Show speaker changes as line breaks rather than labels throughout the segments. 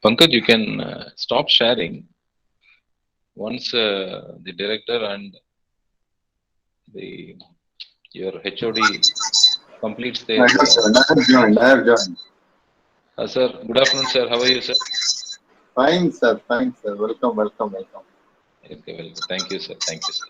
Pankaj, you can stop sharing once the director and the your HOD completes
I
their
have joined. I have joined.
remarks.
I have joined.
Sir, good afternoon, sir. How are you, sir?
Fine, sir. Fine, sir. Welcome, welcome, welcome.
Okay, welcome. Thank you, sir. Thank you, sir.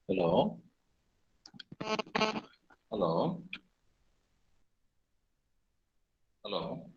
Hello? Hello? Hello?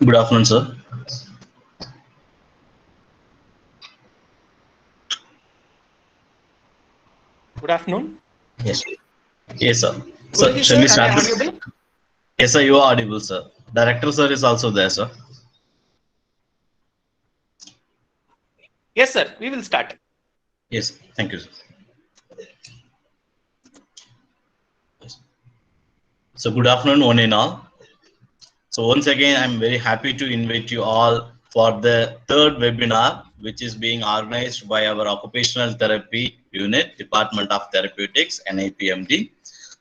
Good afternoon, sir.
Good afternoon.
Yes. Yes, sir. Sir,
Gurji
shall
sir,
we
am I
start this?
audible?
Yes, sir, you are audible, sir. Director, sir, is also there, sir.
Yes, sir. We will start.
Yes, thank you, sir. So good afternoon, one and all. So once again, I'm very happy to invite you all for the third webinar, which is being organized by our Occupational Therapy Unit, Department of Therapeutics, NIPMD.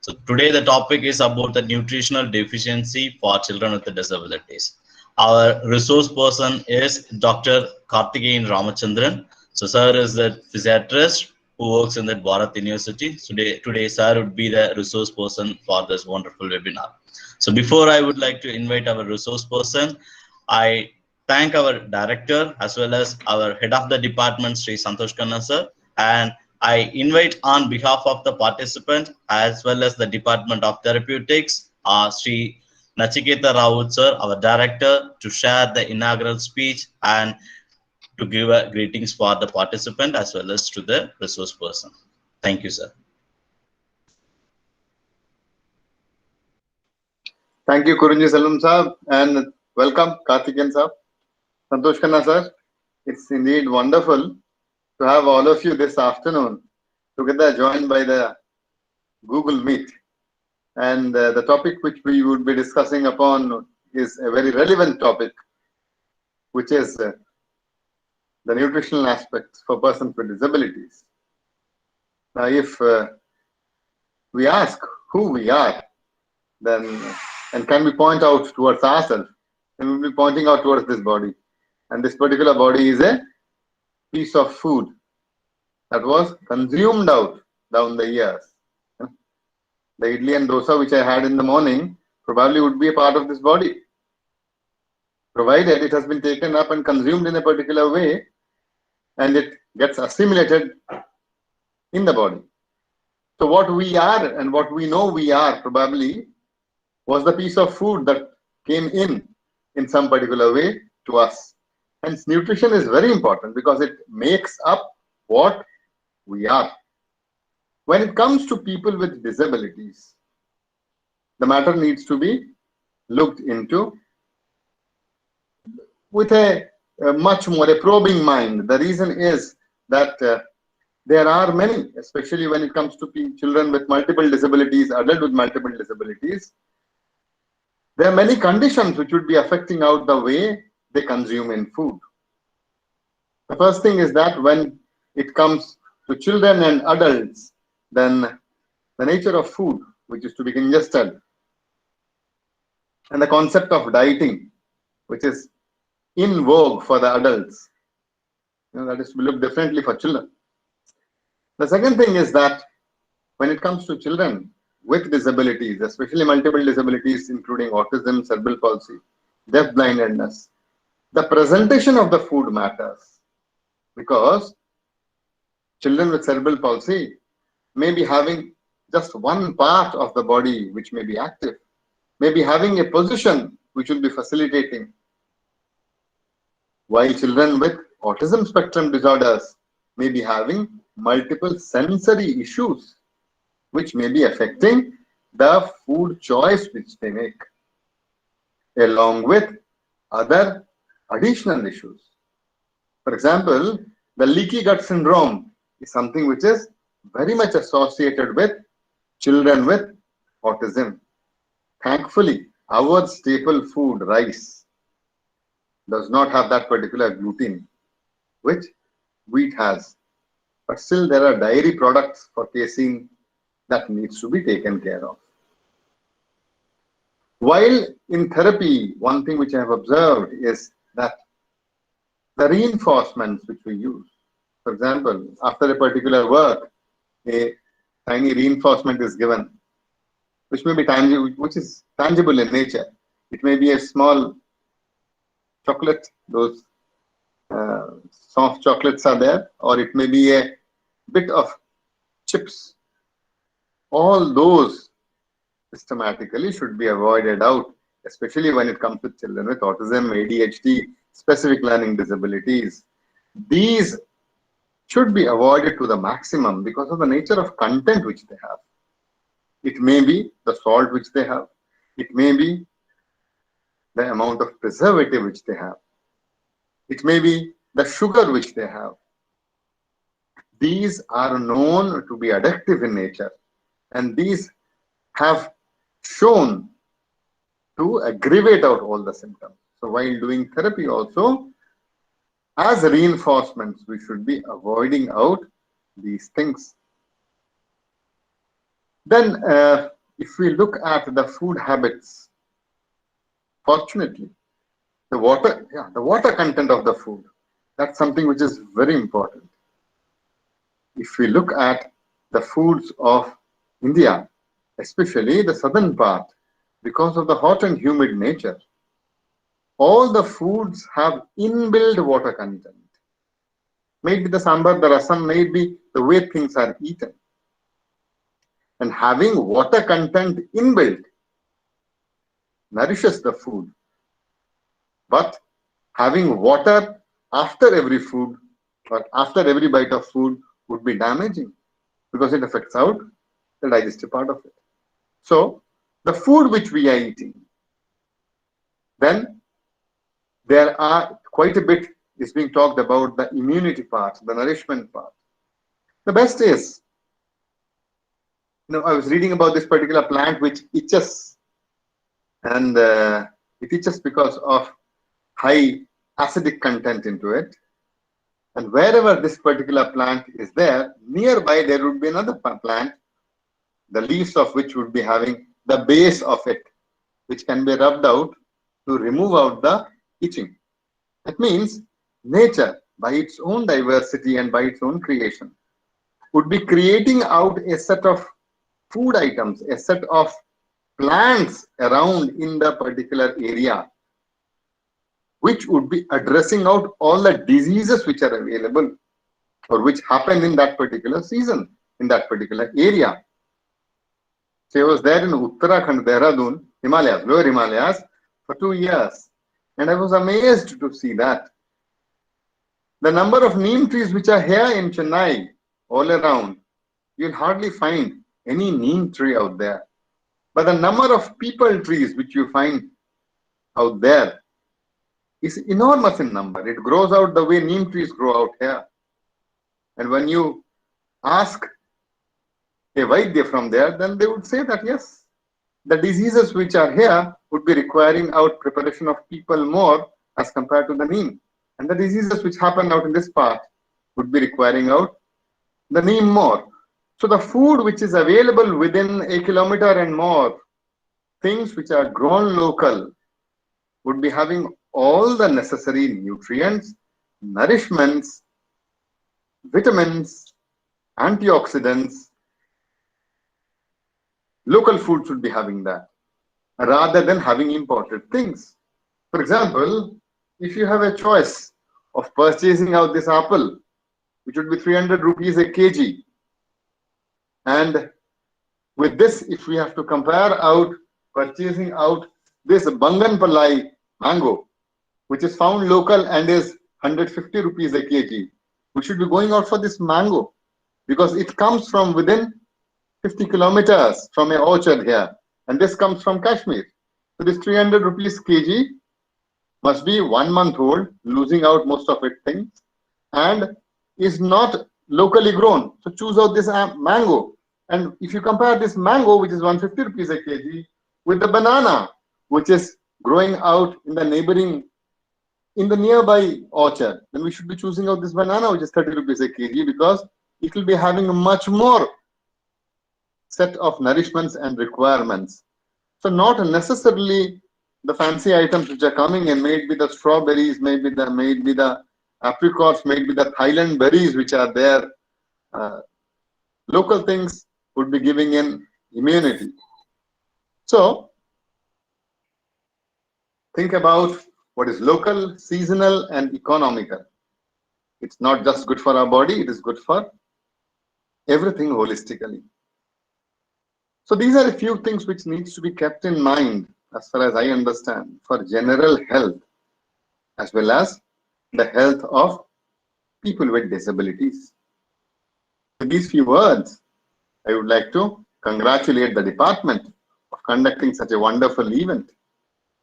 So today the topic is about the nutritional deficiency for children with disabilities. Our resource person is Dr. Karthikeyan Ramachandran. So sir is the physiatrist who works in the Bharat University. Today sir would be the resource person for this wonderful webinar. So before I would like to invite our resource person, I thank our director as well as our head of the department, Sri Santosh Khanna sir, and I invite on behalf of the participant as well as the Department of Therapeutics, Sri Nachiketa Raut sir, our director, to share the inaugural speech and to give greetings for the participant as well as to the resource person. Thank you, sir.
Thank you, Kurunji Salam Sahab, and welcome, Karthikeyan Sahab. Santosh Khanna sir, it's indeed wonderful to have all of you this afternoon together, joined by the Google Meet. And the topic which we would be discussing upon is a very relevant topic, which is the nutritional aspects for persons with disabilities. Now, if we ask who we are, then and can we point out towards ourselves, then we'll be pointing out towards this body. And this particular body is a piece of food that was consumed out down the years. The idli and dosa which I had in the morning probably would be a part of this body, provided it has been taken up and consumed in a particular way and it gets assimilated in the body. So what we are and what we know we are probably was the piece of food that came in some particular way to us. Hence, nutrition is very important because it makes up what we are. When it comes to people with disabilities, the matter needs to be looked into with a much more a probing mind. The reason is that there are many, especially when it comes to children with multiple disabilities, adults with multiple disabilities, there are many conditions which would be affecting out the way they consume in food. The first thing is that when it comes to children and adults, then the nature of food which is to be ingested and the concept of dieting, which is in vogue for the adults, that is to be looked differently for children. The second thing is that when it comes to children with disabilities, especially multiple disabilities including autism, cerebral palsy, deaf-blindness, the presentation of the food matters, because children with cerebral palsy may be having just one part of the body which may be active, may be having a position which will be facilitating, while children with autism spectrum disorders may be having multiple sensory issues which may be affecting the food choice which they make, along with other additional issues. For example, the leaky gut syndrome is something which is very much associated with children with autism. Thankfully, our staple food, rice, does not have that particular gluten, which wheat has. But still, there are dairy products for casein that needs to be taken care of. While in therapy, one thing which I have observed is that the reinforcements which we use, for example, after a particular work, a tiny reinforcement is given, which may be tangible, which is tangible in nature. It may be a small chocolate, those soft chocolates are there, or it may be a bit of chips. All those systematically should be avoided out, especially when it comes to children with autism, ADHD, specific learning disabilities. These should be avoided to the maximum because of the nature of content which they have. It may be the salt which they have. It may be the amount of preservative which they have. It may be the sugar which they have. these are known to be addictive in nature, and these have shown to aggravate out all the symptoms. So while doing therapy also, as reinforcements, we should be avoiding out these things. Then if we look at the food habits, fortunately, the water content of the food, that's something which is very important. If we look at the foods of India, especially the southern part, because of the hot and humid nature, all the foods have inbuilt water content. Maybe the sambar, the rasam, maybe the way things are eaten. And having water content inbuilt nourishes the food. But having water after every food or after every bite of food would be damaging because it affects out the digestive part of it. So the food which we are eating, then there are quite a bit is being talked about the immunity part, the nourishment part. The best is, I was reading about this particular plant which itches, and it itches because of high acidic content into it. And wherever this particular plant is there, nearby there would be another plant, the leaves of which would be having the base of it, which can be rubbed out to remove out the itching. That means nature, by its own diversity and by its own creation, would be creating out a set of food items, a set of plants around in the particular area, which would be addressing out all the diseases which are available or which happen in that particular season, in that particular area. So I was there in Uttarakhand, Dehradun, Himalayas, lower Himalayas, for 2 years. And I was amazed to see that. The number of neem trees which are here in Chennai, all around, you'll hardly find any neem tree out there. But the number of peepal trees which you find out there is enormous in number. It grows out the way neem trees grow out here. And when you ask a Vaidya from there, then they would say that yes, the diseases which are here would be requiring out preparation of people more as compared to the neem. And the diseases which happen out in this part would be requiring out the neem more. So the food which is available within a kilometer and more, things which are grown local, would be having all the necessary nutrients, nourishments, vitamins, antioxidants. Local food should be having that rather than having imported things. For example, if you have a choice of purchasing out this apple, which would be 300 rupees a kg, and with this, if we have to compare out purchasing out this Banganpallai mango, which is found local and is 150 rupees a kg, we should be going out for this mango because it comes from within 50 kilometers from an orchard here, and this comes from Kashmir. So this 300 rupees kg must be 1 month old, losing out most of its things, and is not locally grown. So choose out this mango. And if you compare this mango, which is 150 rupees a kg, with the banana, which is growing out in the neighboring, in the nearby orchard, then we should be choosing out this banana, which is 30 rupees a kg, because it will be having a much more set of nourishments and requirements. So not necessarily the fancy items which are coming in, maybe the strawberries, maybe the apricots, maybe the Thailand berries which are there. Local things would be giving in immunity. So think about what is local, seasonal, and economical. It's not just good for our body, it is good for everything holistically. So these are a few things which needs to be kept in mind as far as I understand for general health as well as the health of people with disabilities. With these few words, I would like to congratulate the department of conducting such a wonderful event,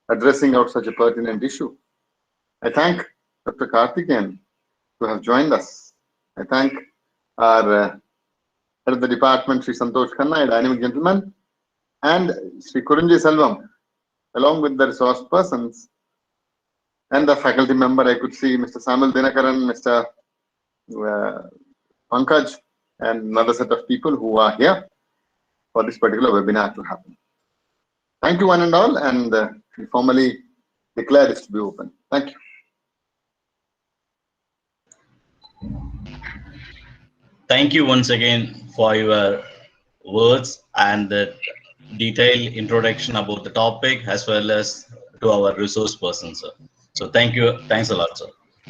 addressing out such a pertinent issue. I thank Dr. Karthikeyan to have joined us. I thank our head of the department, Sri Santosh Khanna, a dynamic gentleman, and Sri Kurunji Selvam, along with the resource persons and the faculty member. I could see Mr. Samuel Dinakaran, Mr. Pankaj, and another set of people who are here for this particular webinar to happen. Thank you one and all, and we formally declare this to be open. Thank you.
Thank you once again for your words and the detailed introduction about the topic as well as to our resource person, sir. So thank you. Thanks a lot, sir.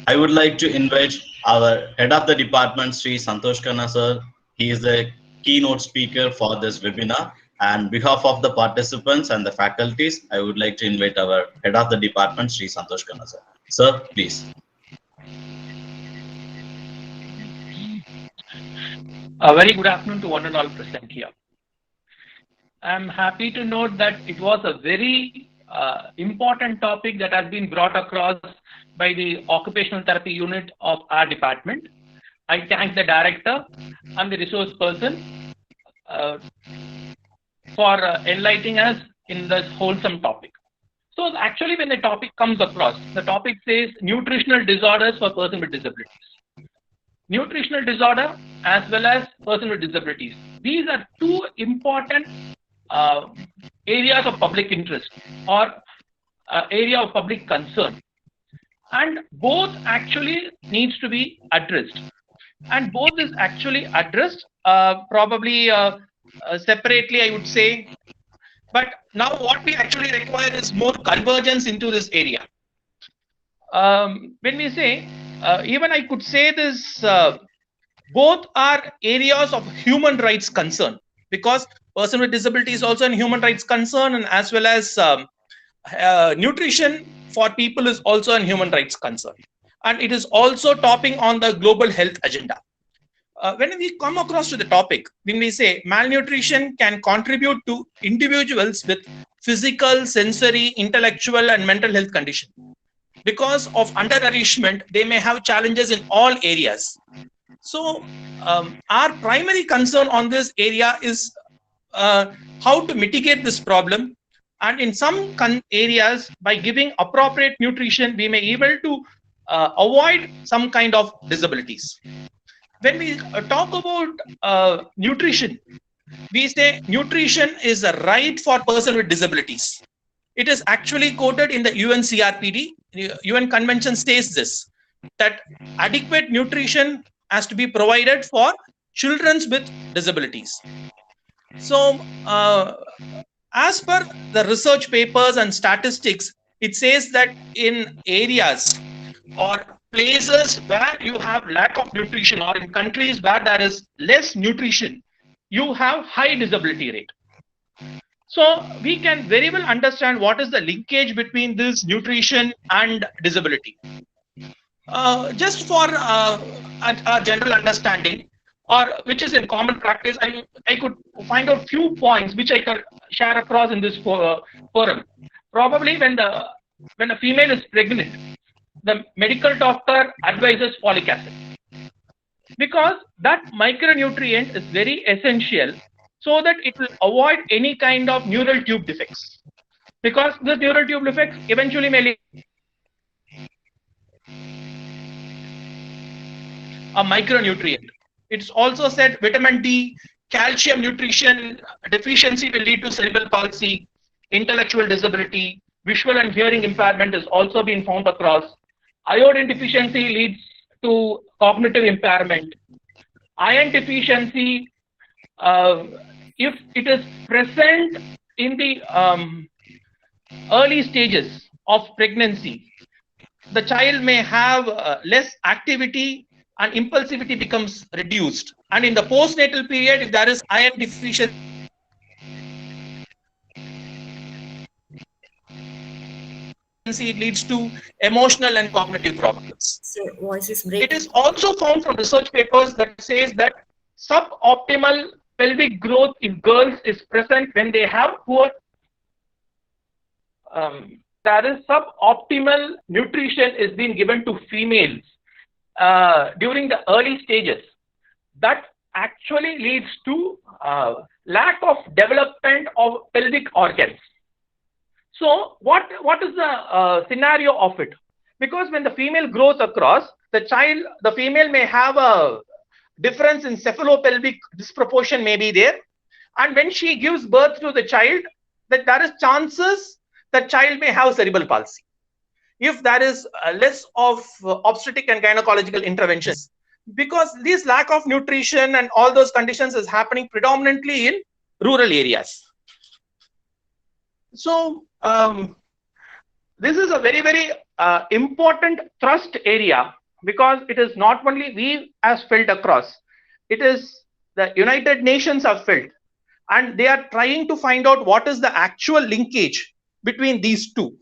I would like to invite our head of the department, Sri Santosh Khanna, sir. He is the keynote speaker for this webinar. And on behalf of the participants and the faculties, I would like to invite our head of the department, Sri Santosh Khanna, sir. Sir, please.
A very good afternoon to one and all present here. I'm happy to note that it was a very important topic that has been brought across by the occupational therapy unit of our department. I thank the director and the resource person for enlightening us in this wholesome topic. So actually when the topic comes across, the topic says nutritional disorders for persons with disabilities. Nutritional disorder as well as person with disabilities. These are two important areas of public interest or area of public concern. And both actually needs to be addressed. And both is actually addressed probably separately, I would say. But now what we actually require is more convergence into this area. When we say, even I could say this, both are areas of human rights concern, because person with disability is also a human rights concern, and as well as nutrition for people is also a human rights concern. And it is also topping on the global health agenda. When we come across to the topic, when we say malnutrition can contribute to individuals with physical, sensory, intellectual, and mental health condition. Because of undernourishment, they may have challenges in all areas. So our primary concern on this area is how to mitigate this problem. And in some areas, by giving appropriate nutrition, we may be able to avoid some kind of disabilities. When we talk about nutrition, we say nutrition is a right for person with disabilities. It is actually quoted in the UNCRPD. The UN Convention states this, that adequate nutrition has to be provided for children with disabilities. So, as per the research papers and statistics, it says that in areas or places where you have lack of nutrition, or in countries where there is less nutrition, you have high disability rate. So we can very well understand what is the linkage between this nutrition and disability. Just for a general understanding, or which is in common practice, I could find out few points which I can share across in this forum. Probably when a female is pregnant, the medical doctor advises folic acid, because that micronutrient is very essential so that it will avoid any kind of neural tube defects, because the neural tube defects eventually may lead a micronutrient. It's also said vitamin D, calcium nutrition deficiency will lead to cerebral palsy, intellectual disability, visual and hearing impairment is also being found across. Iodine deficiency leads to cognitive impairment. Iron deficiency, if it is present in the early stages of pregnancy, the child may have less activity and impulsivity becomes reduced. And in the postnatal period, if there is iron deficiency, it leads to emotional and cognitive problems.
So, voice is breaking.
It is also found from research papers that says that suboptimal pelvic growth in girls is present when they have poor. There is suboptimal nutrition is being given to females during the early stages. that actually leads to lack of development of pelvic organs. So what is the scenario of it? Because when the female grows across, the female may have a difference in cephalopelvic disproportion may be there, and when she gives birth to the child, that there is chances that child may have cerebral palsy if there is less of obstetric and gynecological interventions, because this lack of nutrition and all those conditions is happening predominantly in rural areas. So this is a very important thrust area, because it is not only we as felt across, it is the United Nations have felt, and they are trying to find out what is the actual linkage between these two.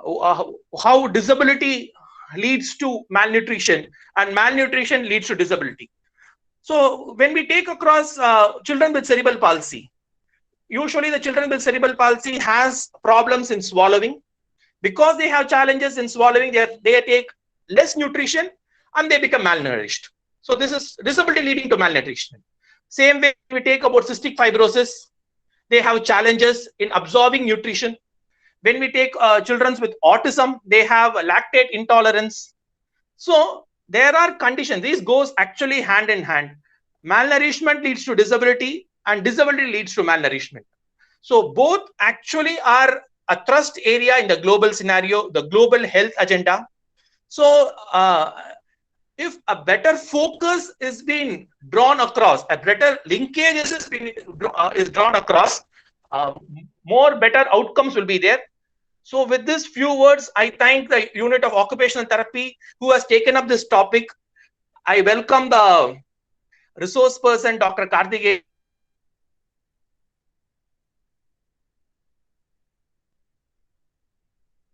How disability leads to malnutrition and malnutrition leads to disability. So when we take across children with cerebral palsy, usually the children with cerebral palsy has problems in swallowing. Because they have challenges in swallowing, they take less nutrition and they become malnourished. So this is disability leading to malnutrition. Same way we take about cystic fibrosis, they have challenges in absorbing nutrition. When we take children with autism, they have lactate intolerance. So there are conditions. This goes actually hand in hand. Malnourishment leads to disability and disability leads to malnourishment. So both actually are a thrust area in the global scenario, the global health agenda. So if a better focus is being drawn across, a better linkage is drawn across, more better outcomes will be there. So with these few words, I thank the unit of occupational therapy who has taken up this topic. I welcome the resource person, Dr. Karthikeyan,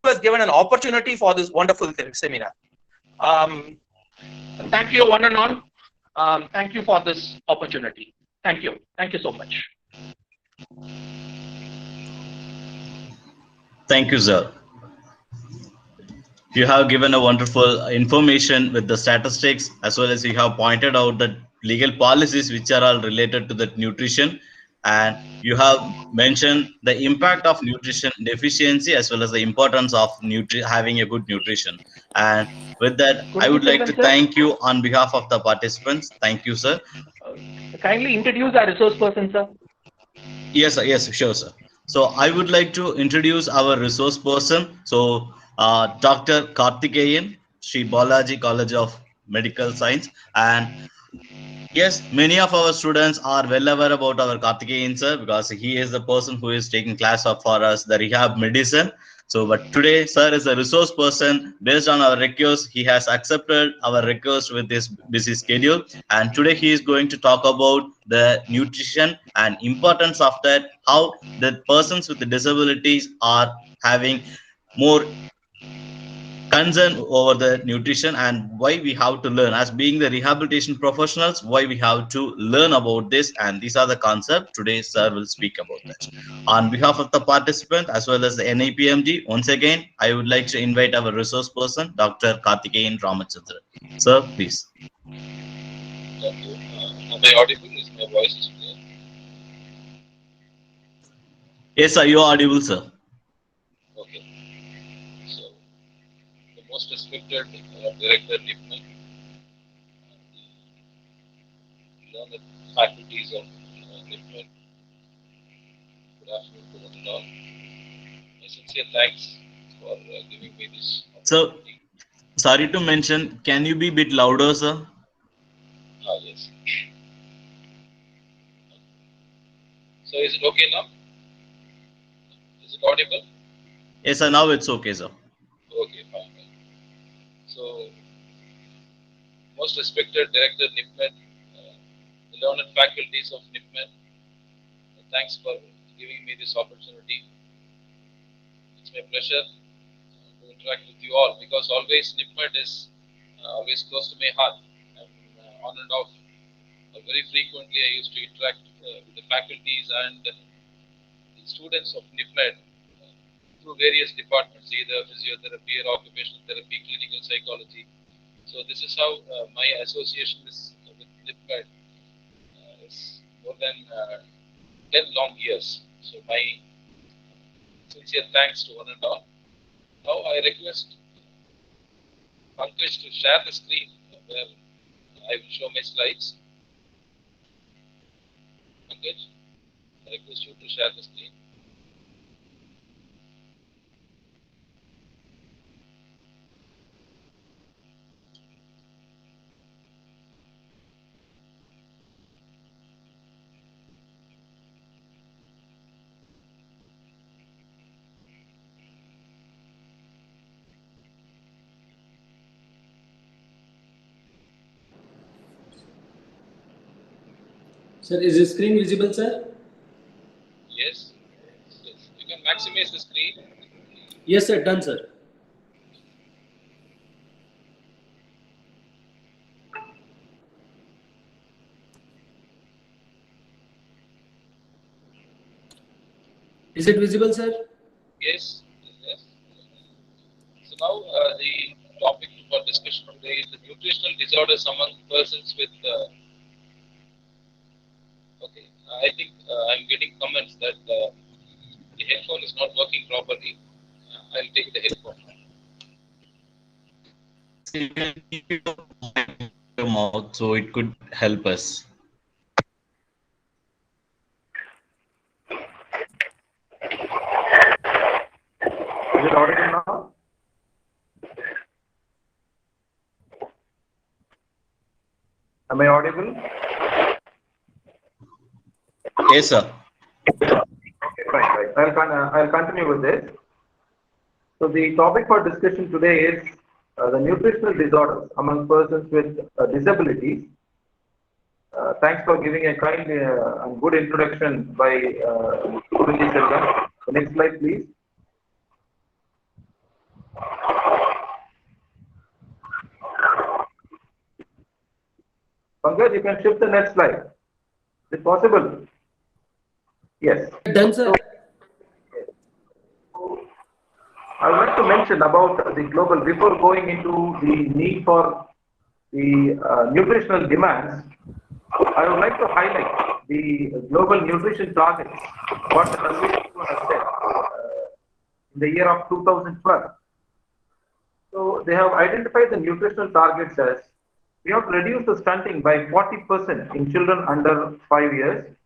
who has given an opportunity for this wonderful seminar. Thank you one and all. Thank you for this opportunity. Thank you. Thank you so much.
Thank you, sir. You have given a wonderful information with the statistics, as well as you have pointed out the legal policies which are all related to the nutrition, and you have mentioned the impact of nutrition deficiency as well as the importance of having a good nutrition. And with that, I would like to thank you on behalf of the participants. Thank you, sir.
Kindly introduce our resource person, sir.
Yes, sir. Yes, sure, sir. So I would like to introduce our resource person. So Dr. Karthikeyan, Sri Balaji College of Medical Science. And yes, many of our students are well aware about our Karthikeyan sir, because he is the person who is taking class for us the rehab medicine. So, but today, sir is a resource person. Based on our request, he has accepted our request with this busy schedule. And today he is going to talk about the nutrition and importance of that, how the persons with the disabilities are having more concern over the nutrition, and why we have to learn as being the rehabilitation professionals, why we have to learn about this. And these are the concepts today sir will speak about that. On behalf of the participant as well as the NIPMG, once again I would like to invite our resource person, Dr. Karthikeyan Ramachandran. Sir, please.
Thank you. Am I audible? Is my voice is clear?
Yes, sir, you are audible, sir.
Okay. So, the most respected director, Lipman, the learned faculties of Lipman, good afternoon to one and all. My sincere thanks for giving me this opportunity.
So, sorry to mention, can you be a bit louder, sir?
Yes. So, is it okay now? Is it audible?
Yes, sir, now it's okay, sir.
Okay, fine. So, most respected Director Nipman, the learned faculties of Nipman, thanks for giving me this opportunity. It's my pleasure to interact with you all, because always Nipman is always close to my heart, and on and off. Very frequently I used to interact with the faculties and the students of NIPMED through various departments, either physiotherapy or occupational therapy, clinical psychology. So this is how my association is with NIPMED is more than 10 long years. So my sincere thanks to one and all. Now I request Pankaj to share the screen where I will show my slides. Pankaj, I request you to share the screen.
Sir, is the screen visible, sir?
Yes. Yes. You can maximize the screen.
Yes, sir. Done, sir. Is it visible, sir?
Yes. Yes. So now the topic for discussion today is the nutritional disorders among persons with. Okay, I think I'm getting comments that the headphone is not working properly. I'll take the headphone.
You can keep your mouth so it could help us.
Is it audible now? Am I audible?
Yes, sir.
Right. I'll continue with this. So the topic for discussion today is the nutritional disorders among persons with disabilities. Thanks for giving a kind and good introduction by Guruji Selvam. The next slide, please. Pankaj, you can shift the next slide. Is it possible? Yes.
Done, sir.
I would like to mention about the global, before going into the need for the nutritional demands, I would like to highlight the global nutrition targets, what the WHO has said in the year of 2012. So they have identified the nutritional targets as we have to reduce the stunting by 40% in children under 5 years,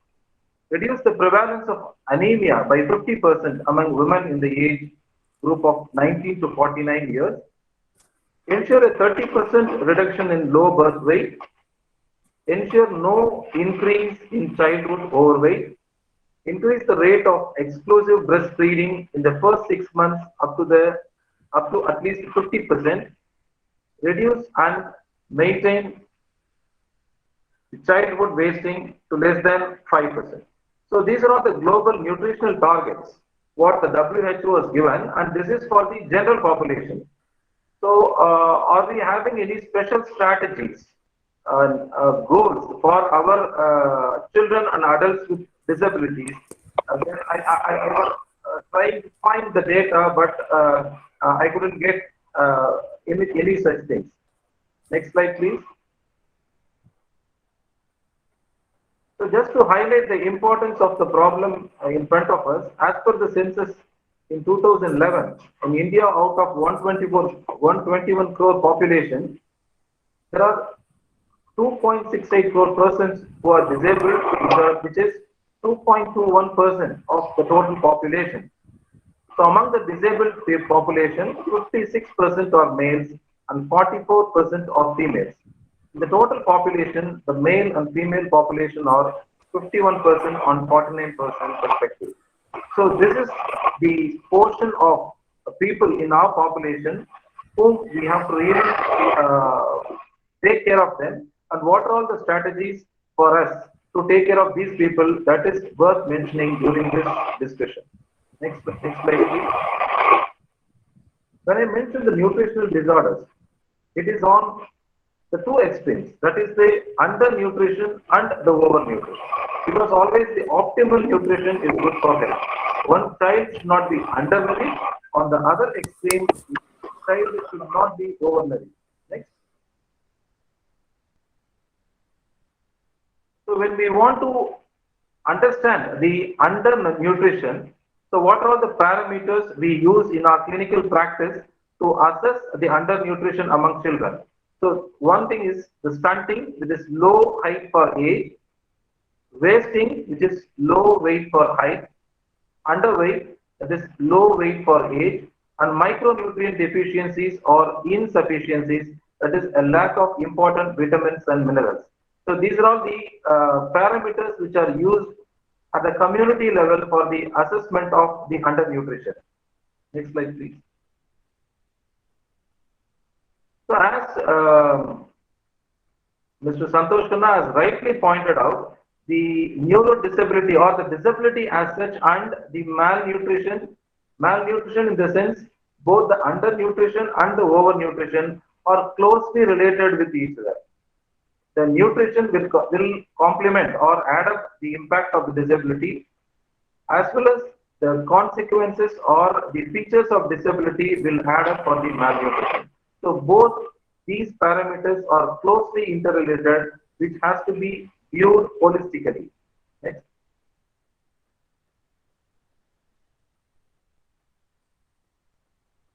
reduce the prevalence of anemia by 50% among women in the age group of 19 to 49 years, ensure a 30% reduction in low birth weight, ensure no increase in childhood overweight, increase the rate of exclusive breastfeeding in the first 6 months up to at least 50%, reduce and maintain childhood wasting to less than 5%. So these are all the global nutritional targets what the WHO has given, and this is for the general population. So are we having any special strategies, goals for our children and adults with disabilities? Again, I was trying to find the data, but I couldn't get any such things. Next slide, please. So just to highlight the importance of the problem in front of us, as per the census in 2011, in India, out of 121 crore population, there are 2.68 crore persons who are disabled, which is 2.21% of the total population. So among the disabled population, 56% are males and 44% are females. In the total population, the male and female population are 51% and 49% respectively. So this is the portion of people in our population whom we have to really take care of them, and what are all the strategies for us to take care of these people, that is worth mentioning during this discussion. Next slide, please. When I mention the nutritional disorders, it is on the two extremes, that is the undernutrition and the overnutrition. Because always the optimal nutrition is good for health. One child should not be undernourished, on the other extreme, the child should not be overnourished. Next. So when we want to understand the undernutrition, so what are the parameters we use in our clinical practice to assess the undernutrition among children? So one thing is the stunting, which is low height for age, wasting, which is low weight for height, underweight, that is low weight for age, and micronutrient deficiencies or insufficiencies, that is a lack of important vitamins and minerals. So these are all the parameters which are used at the community level for the assessment of the undernutrition. Next slide, please. So as Mr. Santosh Khanna has rightly pointed out, the neurodisability or the disability as such and the malnutrition in the sense both the undernutrition and the overnutrition are closely related with each other. The nutrition will complement or add up the impact of the disability, as well as the consequences or the features of disability will add up for the malnutrition. So both these parameters are closely interrelated, which has to be viewed holistically. Next.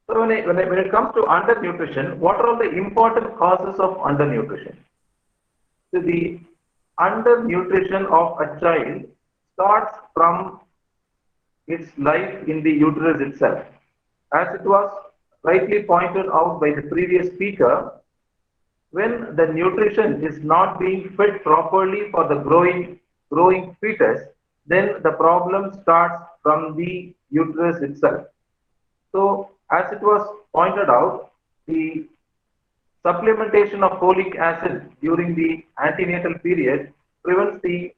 So when it comes to undernutrition, what are all the important causes of undernutrition? So the undernutrition of a child starts from its life in the uterus itself. As it was rightly pointed out by the previous speaker, when the nutrition is not being fed properly for the growing fetus, then the problem starts from the uterus itself. So as it was pointed out, the supplementation of folic acid during the antenatal period prevents the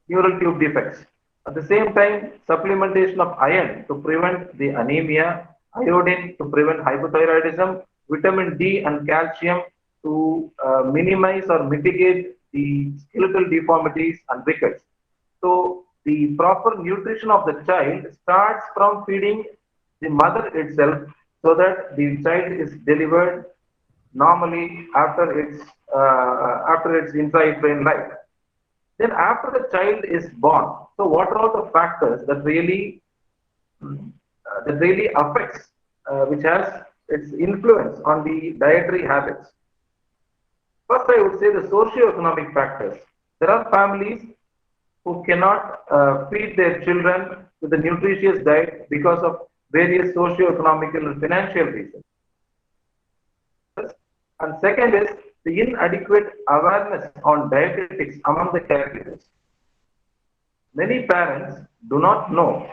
neural tube defects. At the same time, supplementation of iron to prevent the anemia, iodine to prevent hypothyroidism, vitamin D and calcium to minimize or mitigate the skeletal deformities and rickets. So the proper nutrition of the child starts from feeding the mother itself so that the child is delivered normally after its intrauterine life. Then after the child is born, so what are all the factors that really affects, which has its influence on the dietary habits? First, I would say the socio-economic factors. There are families who cannot feed their children with a nutritious diet because of various socio-economical and financial reasons. And second is the inadequate awareness on dietetics among the caregivers. Many parents do not know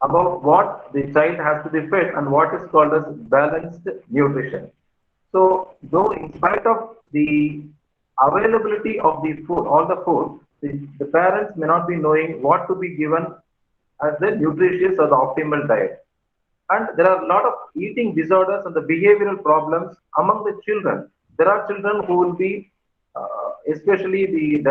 about what the child has to be fed and what is called as balanced nutrition. So, though in spite of the availability of the food, all the food, the parents may not be knowing what to be given as the nutritious or the optimal diet. And there are a lot of eating disorders and the behavioral problems among the children. There are children who will be, especially the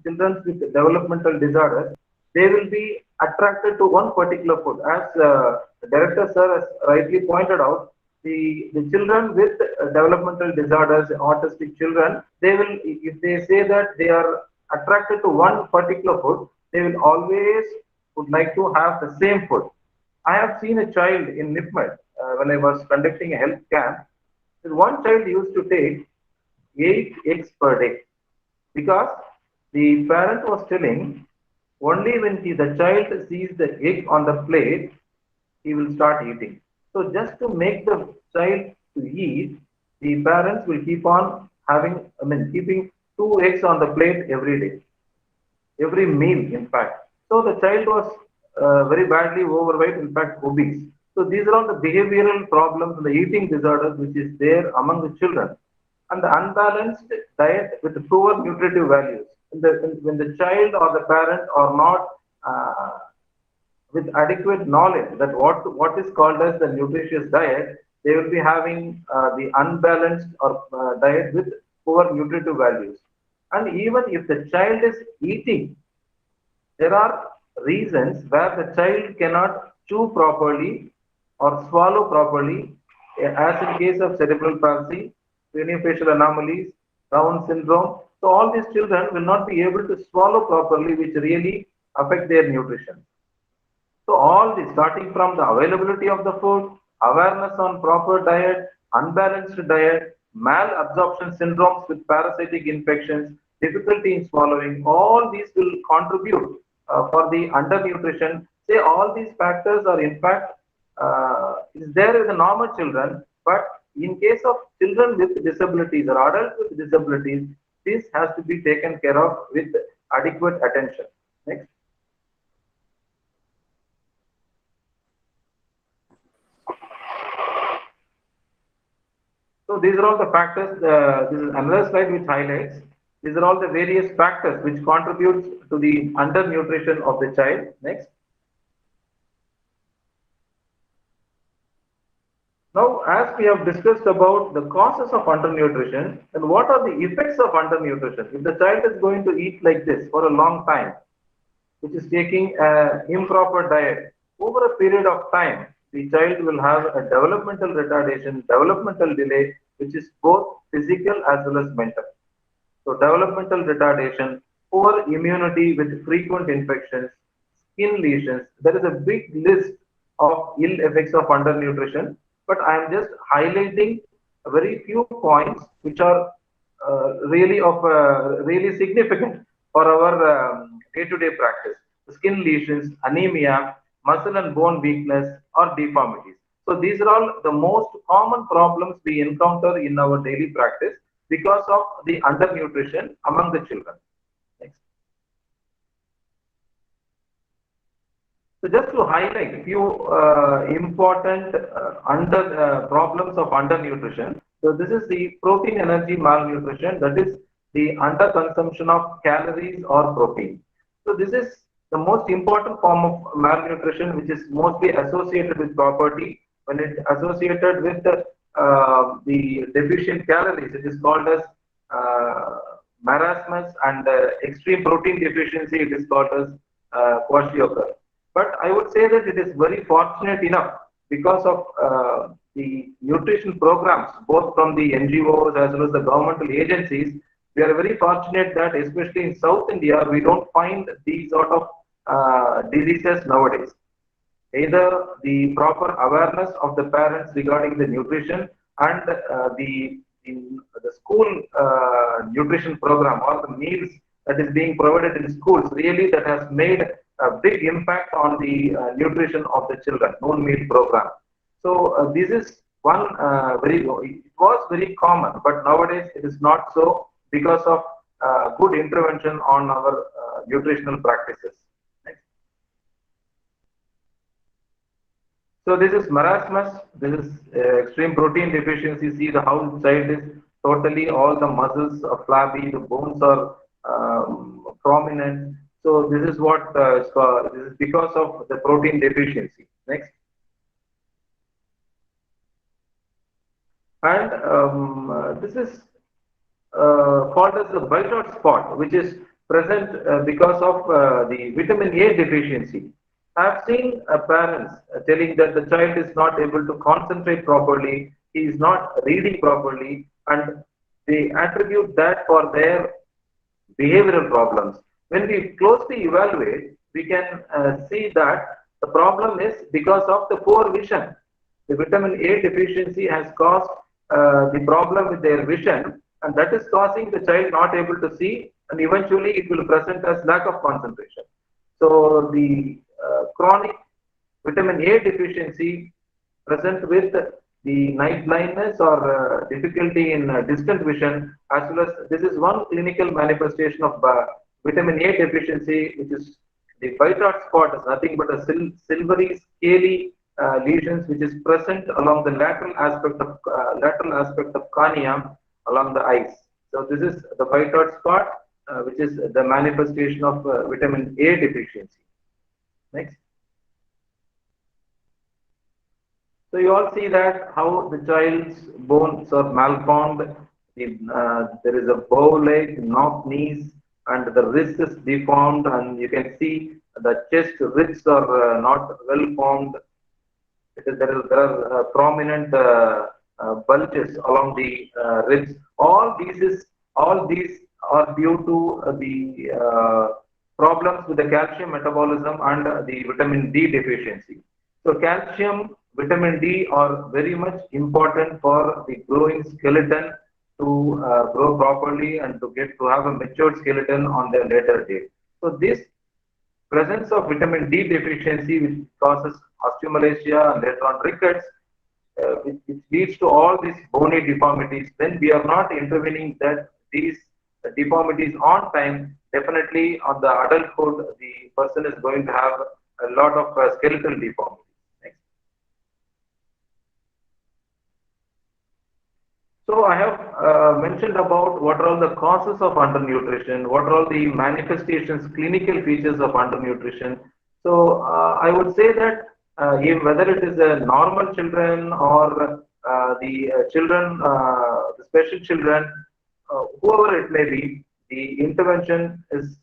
children with developmental disorders, they will be attracted to one particular food. As the director sir has rightly pointed out, the children with developmental disorders, autistic children, they will, if they say that they are attracted to one particular food, they will always would like to have the same food. I have seen a child in NIPMED when I was conducting a health camp. One child used to take 8 eggs per day because the parent was telling only when the child sees the egg on the plate, he will start eating. So just to make the child to eat, the parents will keep on keeping 2 eggs on the plate every day, every meal in fact. So the child was very badly overweight, in fact obese. So these are all the behavioral problems and the eating disorders which is there among the children. And the unbalanced diet with poor nutritive values. When the child or the parent are not with adequate knowledge that what is called as the nutritious diet, they will be having the unbalanced or diet with poor nutritive values. And even if the child is eating, there are reasons where the child cannot chew properly or swallow properly, as in case of cerebral palsy, craniofacial anomalies, Down syndrome, So all these children will not be able to swallow properly, which really affect their nutrition. So all this, starting from the availability of the food, awareness on proper diet, unbalanced diet, malabsorption syndromes with parasitic infections, difficulty in swallowing, all these will contribute for the undernutrition. Say all these factors are in fact is there with the normal children, but in case of children with disabilities or adults with disabilities, this has to be taken care of with adequate attention. Next. So these are all the factors. This is another slide which highlights. These are all the various factors which contributes to the undernutrition of the child. Next. Now, as we have discussed about the causes of undernutrition, and what are the effects of undernutrition? If the child is going to eat like this for a long time, which is taking an improper diet, over a period of time, the child will have a developmental retardation, developmental delay, which is both physical as well as mental. So developmental retardation, poor immunity with frequent infections, skin lesions. There is a big list of ill effects of undernutrition, but I am just highlighting a very few points which are really significant for our day-to-day practice. Skin lesions, anemia, muscle and bone weakness, or deformities. So these are all the most common problems we encounter in our daily practice because of the undernutrition among the children. Next. So just to highlight a few important problems of undernutrition. So this is the protein energy malnutrition, that is the underconsumption of calories or protein. So this is the most important form of malnutrition, which is mostly associated with poverty. When it associated with the deficient calories, it is called as marasmus, and extreme protein deficiency, it is called as kwashiorkor. But I would say that it is very fortunate enough because of the nutrition programs, both from the NGOs as well as the governmental agencies. We are very fortunate that, especially in South India, we don't find these sort of diseases nowadays. Either the proper awareness of the parents regarding the nutrition and the school nutrition program or the meals that is being provided in schools, really that has made a big impact on the nutrition of the children, noon meal program. So this is one it was very common, but nowadays it is not so because of good intervention on our nutritional practices. Next. So this is marasmus, this is extreme protein deficiency. See how the child is totally, all the muscles are flabby, the bones are prominent. So this is what this is because of the protein deficiency. Next. And this is called as the Bitot spot, which is present because of the vitamin A deficiency. I have seen parents telling that the child is not able to concentrate properly, he is not reading properly, and they attribute that for their behavioral problems. When we closely evaluate, we can see that the problem is because of the poor vision. The vitamin A deficiency has caused the problem with their vision, and that is causing the child not able to see, and eventually it will present as lack of concentration. So the chronic vitamin A deficiency present with the night blindness or difficulty in distant vision, as well as this is one clinical manifestation of vitamin A deficiency, which is the Bitot spot, is nothing but a silvery scaly lesions which is present along the lateral aspect of cornea along the eyes. So this is the Bitot spot, which is the manifestation of vitamin A deficiency. Next. So you all see that how the child's bones are malformed. There is a bow leg, knock knees, and the wrist is deformed, and you can see the chest ribs are not well formed. There are prominent bulges along the ribs. All these are due to the problems with the calcium metabolism and the vitamin D deficiency. So calcium, vitamin D are very much important for the growing skeleton to grow properly and to get to have a matured skeleton on their later date. So this presence of vitamin D deficiency, which causes osteomalacia and later on rickets, which leads to all these bony deformities. When we are not intervening that these deformities on time, definitely on the adulthood, the person is going to have a lot of skeletal deformities. Next. So I have mentioned about what are all the causes of undernutrition, what are all the manifestations, clinical features of undernutrition. So I would say that whether it is a normal children or the children, the special children, whoever it may be, the intervention is,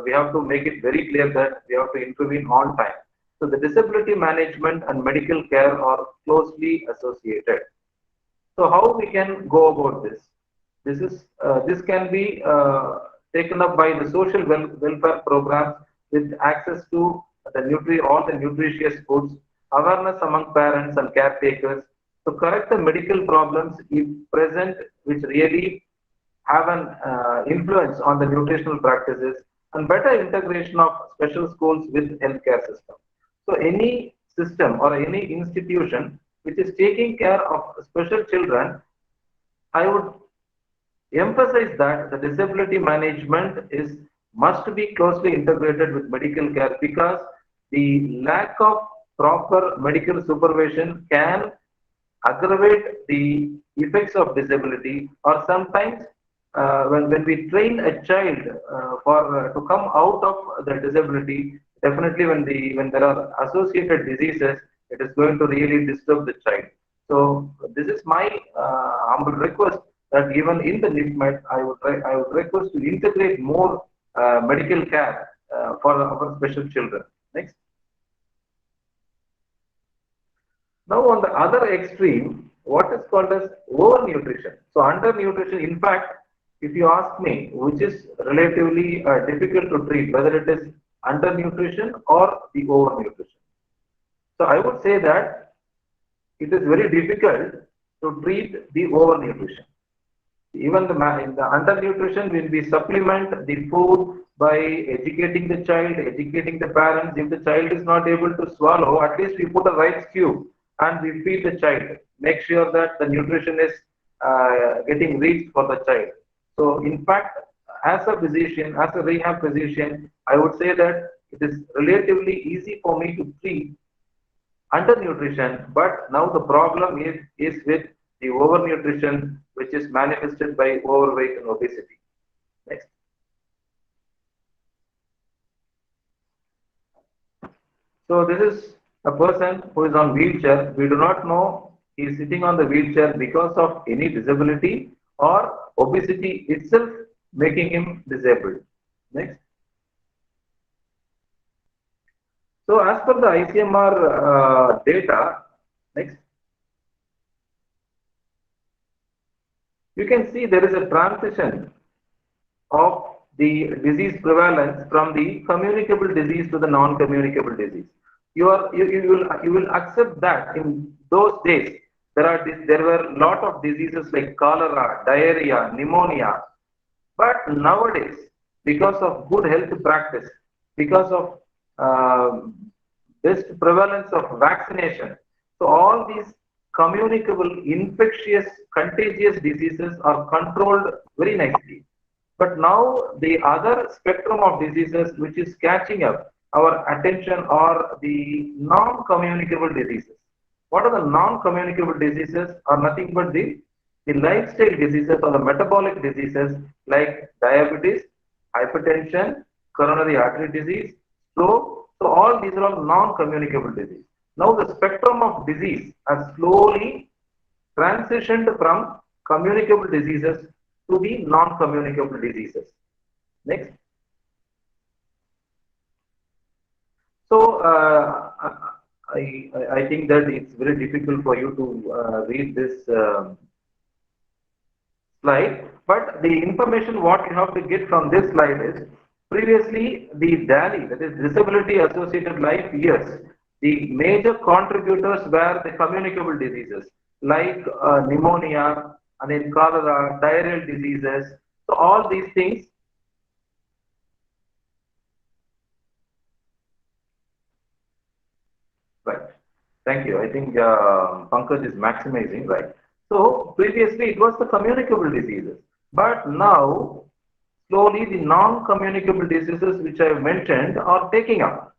we have to make it very clear that we have to intervene on time. So the disability management and medical care are closely associated. So how we can go about this? This can be taken up by the social welfare programs with access to all the nutritious foods, awareness among parents and caretakers to correct the medical problems if present, which really have an influence on the nutritional practices, and better integration of special schools with healthcare system. So any system or any institution which is taking care of special children, I would emphasize that the disability management is must be closely integrated with medical care, because the lack of proper medical supervision can aggravate the effects of disability, or sometimes when we train a child for to come out of the disability, definitely when there are associated diseases, it is going to really disturb the child. So this is my humble request that even in the NIPMED, I would request to integrate more medical care for our special children. Next. Now on the other extreme, what is called as overnutrition. So undernutrition, in fact, if you ask me, which is relatively difficult to treat, whether it is undernutrition or the overnutrition. So I would say that it is very difficult to treat the overnutrition. Even in the undernutrition, when we supplement the food by educating the child, educating the parents, if the child is not able to swallow, at least we put a rice cube and we feed the child. Make sure that the nutrition is getting reached for the child. So in fact, as a physician, as a rehab physician, I would say that it is relatively easy for me to treat undernutrition, but now the problem is with the overnutrition, which is manifested by overweight and obesity. Next. So this is a person who is on wheelchair. We do not know he is sitting on the wheelchair because of any disability or obesity itself making him disabled. Next. So as per the ICMR data, next, you can see there is a transition of the disease prevalence from the communicable disease to the non-communicable disease. You will accept that in those days there were a lot of diseases like cholera, diarrhea, pneumonia, but nowadays, because of good health practice, because of best prevalence of vaccination, so all these communicable, infectious, contagious diseases are controlled very nicely. But now the other spectrum of diseases which is catching up our attention are the non-communicable diseases. What are the non-communicable diseases? Are nothing but the lifestyle diseases or the metabolic diseases like diabetes, hypertension, coronary artery disease, stroke. So all these are all non-communicable disease. Now the spectrum of disease has slowly transitioned from communicable diseases to the non-communicable diseases. Next. So I think that it's very difficult for you to read this slide. But the information what you have to get from this slide is previously the DALI, that is disability associated life years, the major contributors were the communicable diseases like pneumonia and then cholera, diarrheal diseases. So all these things. Right. Thank you. I think Pankaj is maximizing, right? So previously it was the communicable diseases, but now slowly the non-communicable diseases which I have mentioned are taking up.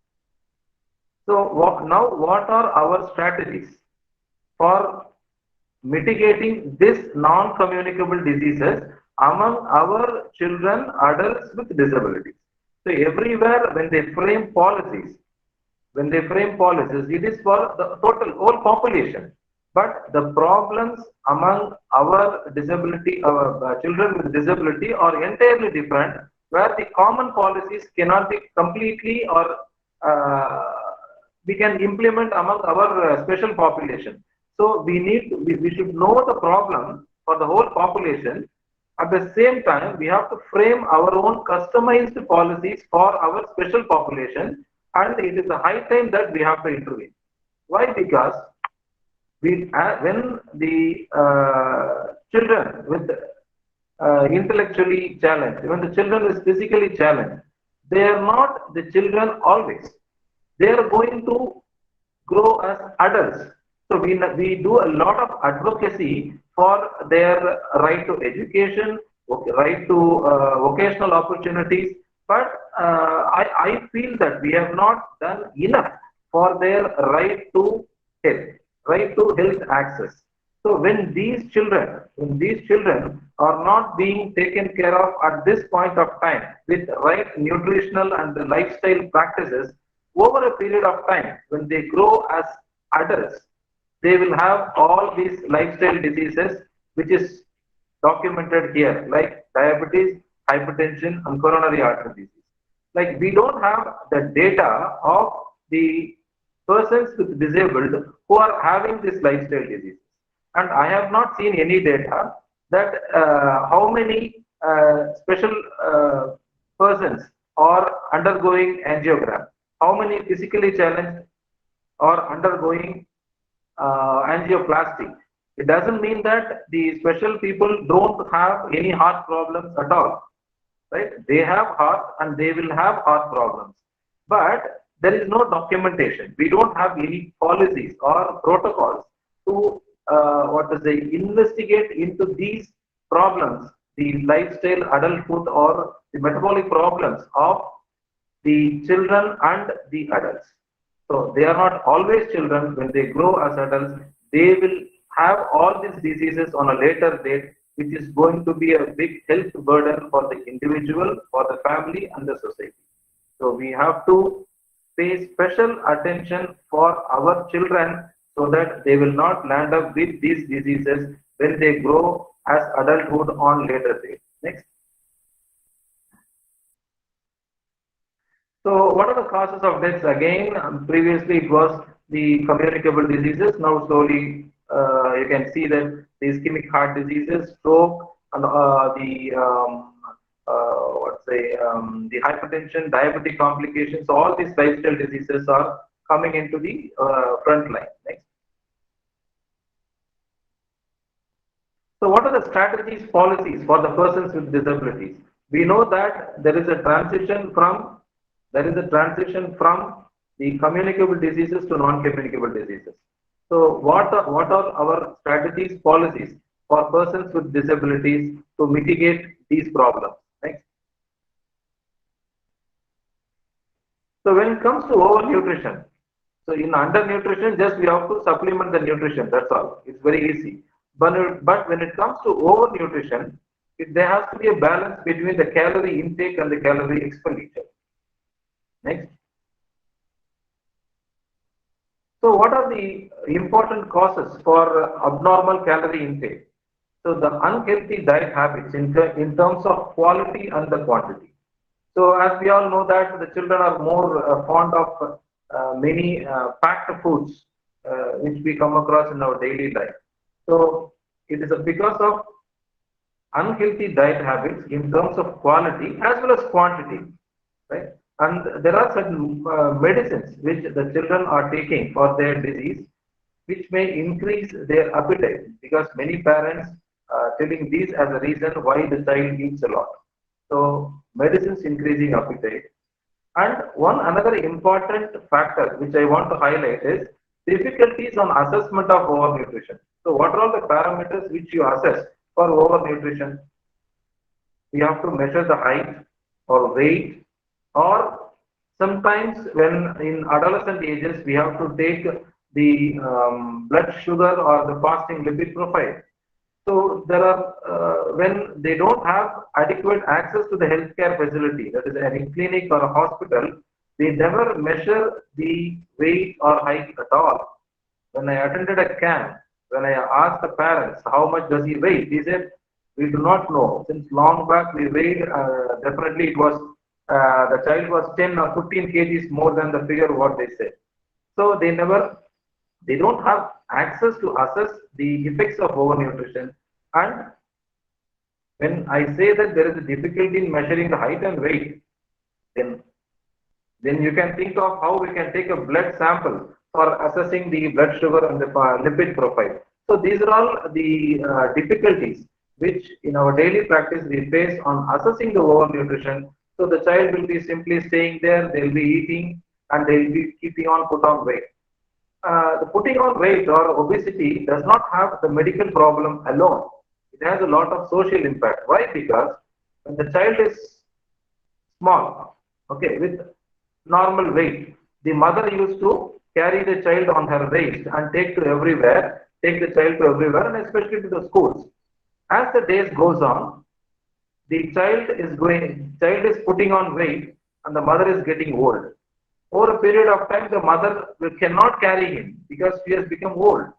So now what are our strategies for mitigating this non-communicable diseases among our children, adults with disabilities? So everywhere when they frame policies, it is for the total whole population. But the problems among our disability, our children with disability are entirely different, where the common policies cannot be completely or we can implement among our special population. So we should know the problem for the whole population. At the same time, we have to frame our own customized policies for our special population, and it is a high time that we have to intervene. Why? Because when the children with intellectually challenged, when the children is physically challenged, they are not the children always. They are going to grow as adults. So we do a lot of advocacy for their right to education, right to vocational opportunities. But I feel that we have not done enough for their right to health access. So when these children are not being taken care of at this point of time with right nutritional and lifestyle practices, over a period of time, when they grow as adults, they will have all these lifestyle diseases, which is documented here, like diabetes, hypertension, and coronary artery disease. Like we don't have the data of the persons with disabled who are having this lifestyle disease. And I have not seen any data that how many special persons are undergoing angiogram, how many physically challenged are undergoing angioplasty. It doesn't mean that the special people don't have any heart problems at all, right? They have heart and they will have heart problems, but there is no documentation. We don't have any policies or protocols to investigate into these problems, the lifestyle, adulthood, or the metabolic problems of the children and the adults. So they are not always children. When they grow as adults, they will have all these diseases on a later date, which is going to be a big health burden for the individual, for the family, and the society. So we have to pay special attention for our children so that they will not land up with these diseases when they grow as adulthood on later date. Next. So what are the causes of deaths? Again, previously it was the communicable diseases. Now slowly you can see that the ischemic heart diseases, stroke, and the hypertension, diabetic complications, all these lifestyle diseases are coming into the front line. Next. So what are the strategies, policies for the persons with disabilities? We know that there is a transition from the communicable diseases to non-communicable diseases. So what are our strategies, policies for persons with disabilities to mitigate these problems? Next. So when it comes to overnutrition, so in undernutrition, just we have to supplement the nutrition, that's all. It's very easy. But when it comes to overnutrition, there has to be a balance between the calorie intake and the calorie expenditure. Next. So what are the important causes for abnormal calorie intake? So the unhealthy diet habits in terms of quality and the quantity. So as we all know that the children are more fond of many packed foods which we come across in our daily life. So it is because of unhealthy diet habits in terms of quality as well as quantity, right? And there are certain medicines which the children are taking for their disease, which may increase their appetite, because many parents are telling these as a reason why the child eats a lot. So medicines increasing appetite. And one another important factor which I want to highlight is difficulties on assessment of overnutrition. So what are all the parameters which you assess for overnutrition? We have to measure the height or weight, or sometimes when in adolescent ages we have to take the blood sugar or the fasting lipid profile. So there are when they don't have adequate access to the healthcare facility, that is any clinic or a hospital, they never measure the weight or height at all. When I attended a camp, when I asked the parents how much does he weigh, he said we do not know. Since long back we weighed, definitely it was the child was 10 or 15 kgs more than the figure what they said. So they don't have access to assess the effects of overnutrition. And when I say that there is a difficulty in measuring the height and weight, then you can think of how we can take a blood sample for assessing the blood sugar and the lipid profile. So these are all the difficulties which in our daily practice we face on assessing the overnutrition. So the child will be simply staying there, they'll be eating, and they'll be keeping on put on weight. The putting on weight or obesity does not have the medical problem alone. It has a lot of social impact. Why? Because when the child is small, okay, with normal weight, the mother used to carry the child on her waist and take the child to everywhere, and especially to the schools. As the days goes on, the child is putting on weight, and the mother is getting old. Over a period of time, the mother cannot carry him because she has become old.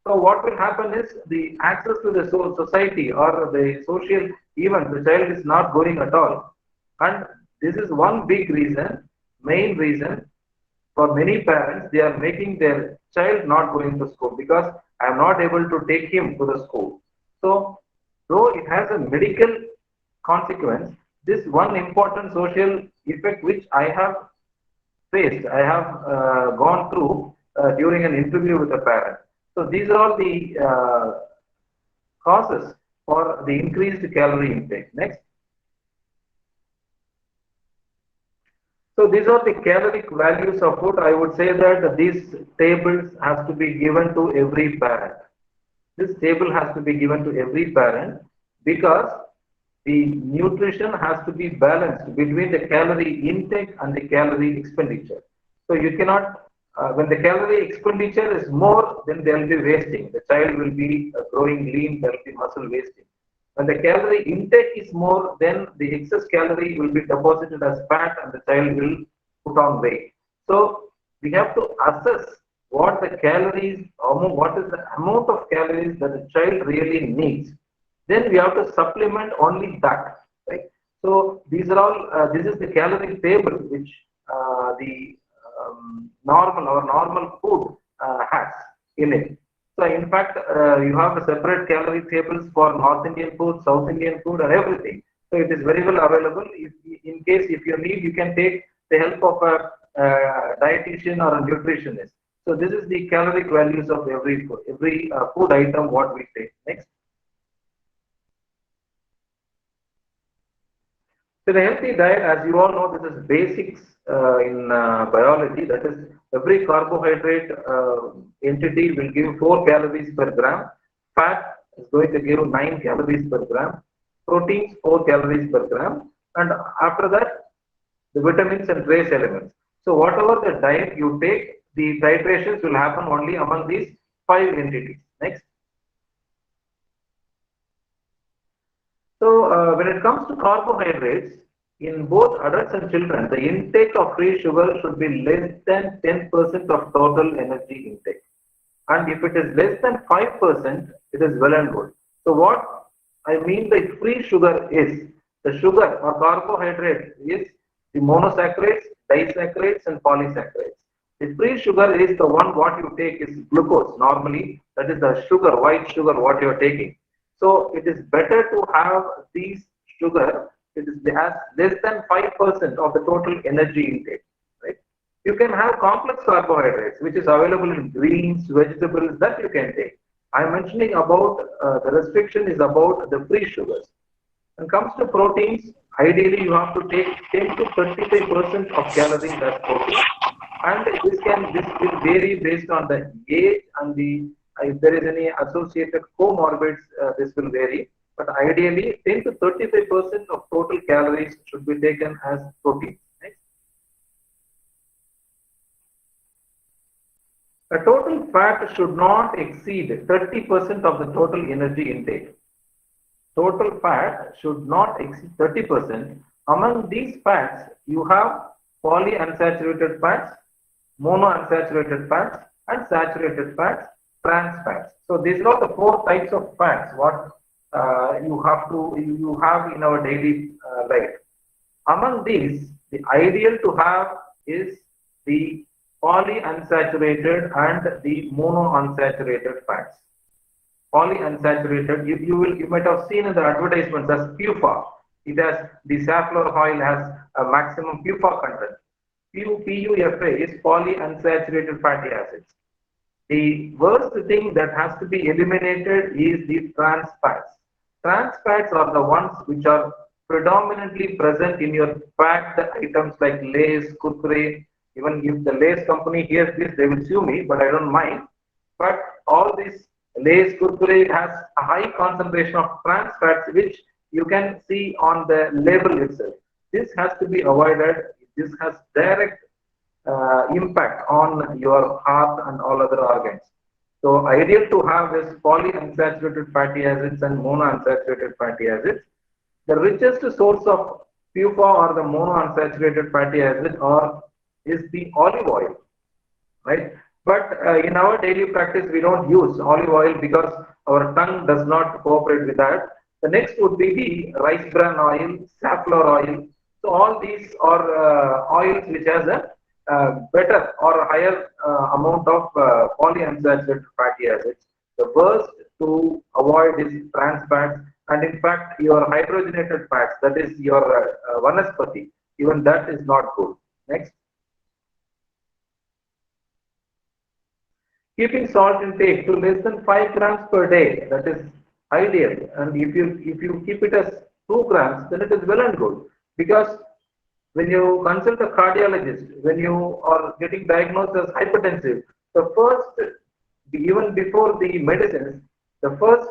So what will happen is the access to the society or the social event, the child is not going at all. And this is one big reason, main reason for many parents, they are making their child not going to school because I am not able to take him to the school. So though it has a medical consequence, this one important social effect which I have faced, I have gone through during an interview with a parent. So these are all the causes for the increased calorie intake. Next. So these are the caloric values of food. I would say that these tables has to be given to every parent. This table has to be given to every parent because the nutrition has to be balanced between the calorie intake and the calorie expenditure. So you cannot, when the calorie expenditure is more, then there will be wasting. The child will be growing lean, there will be muscle wasting. When the calorie intake is more, then the excess calorie will be deposited as fat and the child will put on weight. So we have to assess what the calories, what is the amount of calories that the child really needs. Then we have to supplement only that, right? So these are all, this is the calorie table which the normal food has in it. So in fact, you have a separate calorie tables for North Indian food, South Indian food, and everything. So it is very well available. In case if you need, you can take the help of a dietitian or a nutritionist. So this is the caloric values of every food item what we take. Next. So the healthy diet, as you all know, this is basics in biology. That is, every carbohydrate entity will give 4 calories per gram. Fat is going to give 9 calories per gram. Proteins 4 calories per gram. And after that, the vitamins and trace elements. So whatever the diet you take, the titrations will happen only among these 5 entities. Next. So when it comes to carbohydrates, in both adults and children, the intake of free sugar should be less than 10% of total energy intake. And if it is less than 5%, it is well and good. So what I mean by free sugar is, the sugar or carbohydrate is the monosaccharides, disaccharides and polysaccharides. The free sugar is the one what you take is glucose normally, that is the sugar, white sugar what you are taking. So it is better to have these sugar. It has less than 5% of the total energy intake, right? You can have complex carbohydrates, which is available in greens, vegetables that you can take. I'm mentioning about the restriction is about the free sugars. When it comes to proteins, ideally you have to take 10 to 35% of calories as protein, and this will vary based on the age and the if there is any associated comorbids, this will vary. But ideally, 10 to 35% of total calories should be taken as protein. Next. The total fat should not exceed 30% of the total energy intake. Total fat should not exceed 30%. Among these fats, you have polyunsaturated fats, monounsaturated fats, and saturated fats, trans fats. So these are the four types of fats what you have in our daily life. Among these, the ideal to have is the polyunsaturated and the monounsaturated fats. Polyunsaturated, you might have seen in the advertisements as PUFA. It has the safflower oil has a maximum PUFA content. PUFA is polyunsaturated fatty acids. The worst thing that has to be eliminated is the trans fats. Trans fats are the ones which are predominantly present in your packed items like Lay's, Kurkure. Even if the Lay's company hears this, they will sue me, but I don't mind. But all these Lay's, Kurkure has a high concentration of trans fats, which you can see on the label itself. This has to be avoided. This has direct impact on your heart and all other organs. So ideal to have is polyunsaturated fatty acids and monounsaturated fatty acids. The richest source of PUFA or the monounsaturated fatty acid is the olive oil, right? But in our daily practice, we don't use olive oil because our tongue does not cooperate with that. The next would be the rice bran oil, safflower oil. So all these are oils which has a better or higher amount of polyunsaturated fatty acids. The worst to avoid is trans fats, and in fact your hydrogenated fats, that is your vanaspati, even that is not good. Next. Keeping salt intake to less than 5 grams per day, that is ideal, and if you keep it as 2 grams, then it is well and good, because when you consult a cardiologist, when you are getting diagnosed as hypertensive, the first, even before the medicines, the first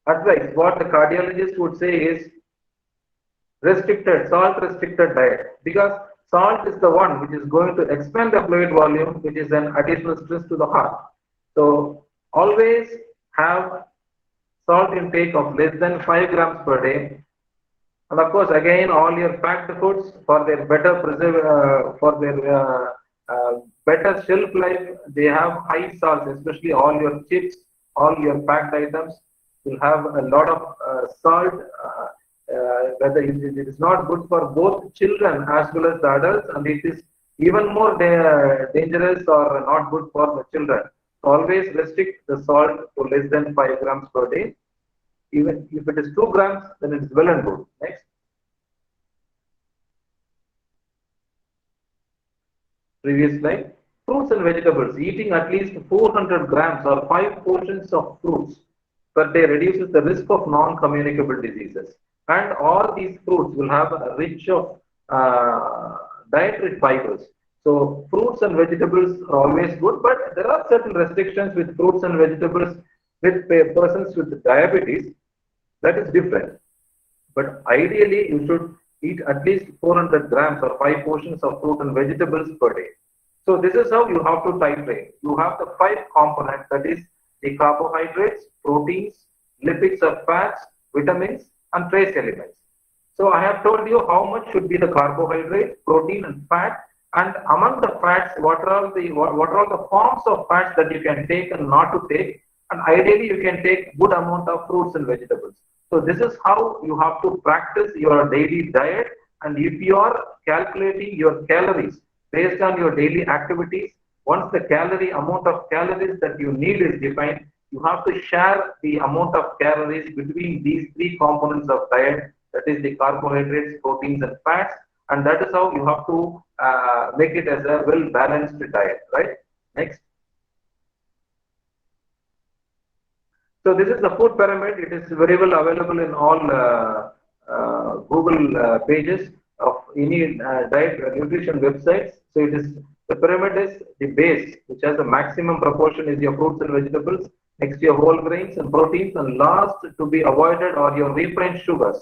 advice what the cardiologist would say is salt restricted diet, because salt is the one which is going to expand the fluid volume, which is an additional stress to the heart. So always have salt intake of less than 5 grams per day. And of course, again, all your packed foods for their better better shelf life, they have high salt, especially all your chips, all your packed items will have a lot of salt. Whether it is not good for both children as well as the adults, and it is even more dangerous or not good for the children. Always restrict the salt to less than 5 grams per day. Even if it is 2 grams, then it is well and good. Next. Previous slide. Fruits and vegetables. Eating at least 400 grams or 5 portions of fruits per day reduces the risk of non-communicable diseases. And all these fruits will have a rich of dietary fibers. So fruits and vegetables are always good, but there are certain restrictions with fruits and vegetables with persons with diabetes. That is different. But ideally, you should eat at least 400 grams or 5 portions of fruit and vegetables per day. So this is how you have to titrate. You have the 5 components, that is the carbohydrates, proteins, lipids or fats, vitamins, and trace elements. So I have told you how much should be the carbohydrate, protein, and fat. And among the fats, what are all the forms of fats that you can take and not to take? And ideally, you can take good amount of fruits and vegetables. So this is how you have to practice your daily diet. And if you are calculating your calories based on your daily activities, once the amount of calories that you need is defined, you have to share the amount of calories between these three components of diet, that is the carbohydrates, proteins, and fats, and that is how you have to make it as a well-balanced diet, right? Next. So this is the food pyramid. It is very well available in all Google pages of any diet nutrition websites. So it is, the pyramid is the base, which has the maximum proportion is your fruits and vegetables, next your whole grains and proteins, and last to be avoided are your refined sugars.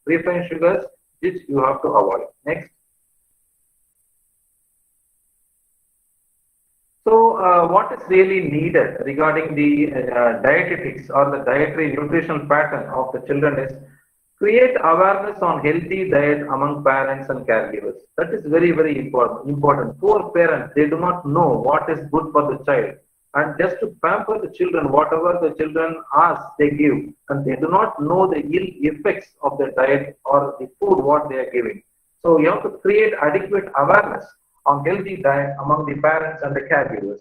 Refined sugars, which you have to avoid. Next. So, what is really needed regarding the dietetics or the dietary nutritional pattern of the children is create awareness on healthy diet among parents and caregivers. That is very, very important. Poor parents, they do not know what is good for the child. And just to pamper the children, whatever the children ask, they give. And they do not know the ill effects of the diet or the food what they are giving. So you have to create adequate awareness on healthy diet among the parents and the caregivers.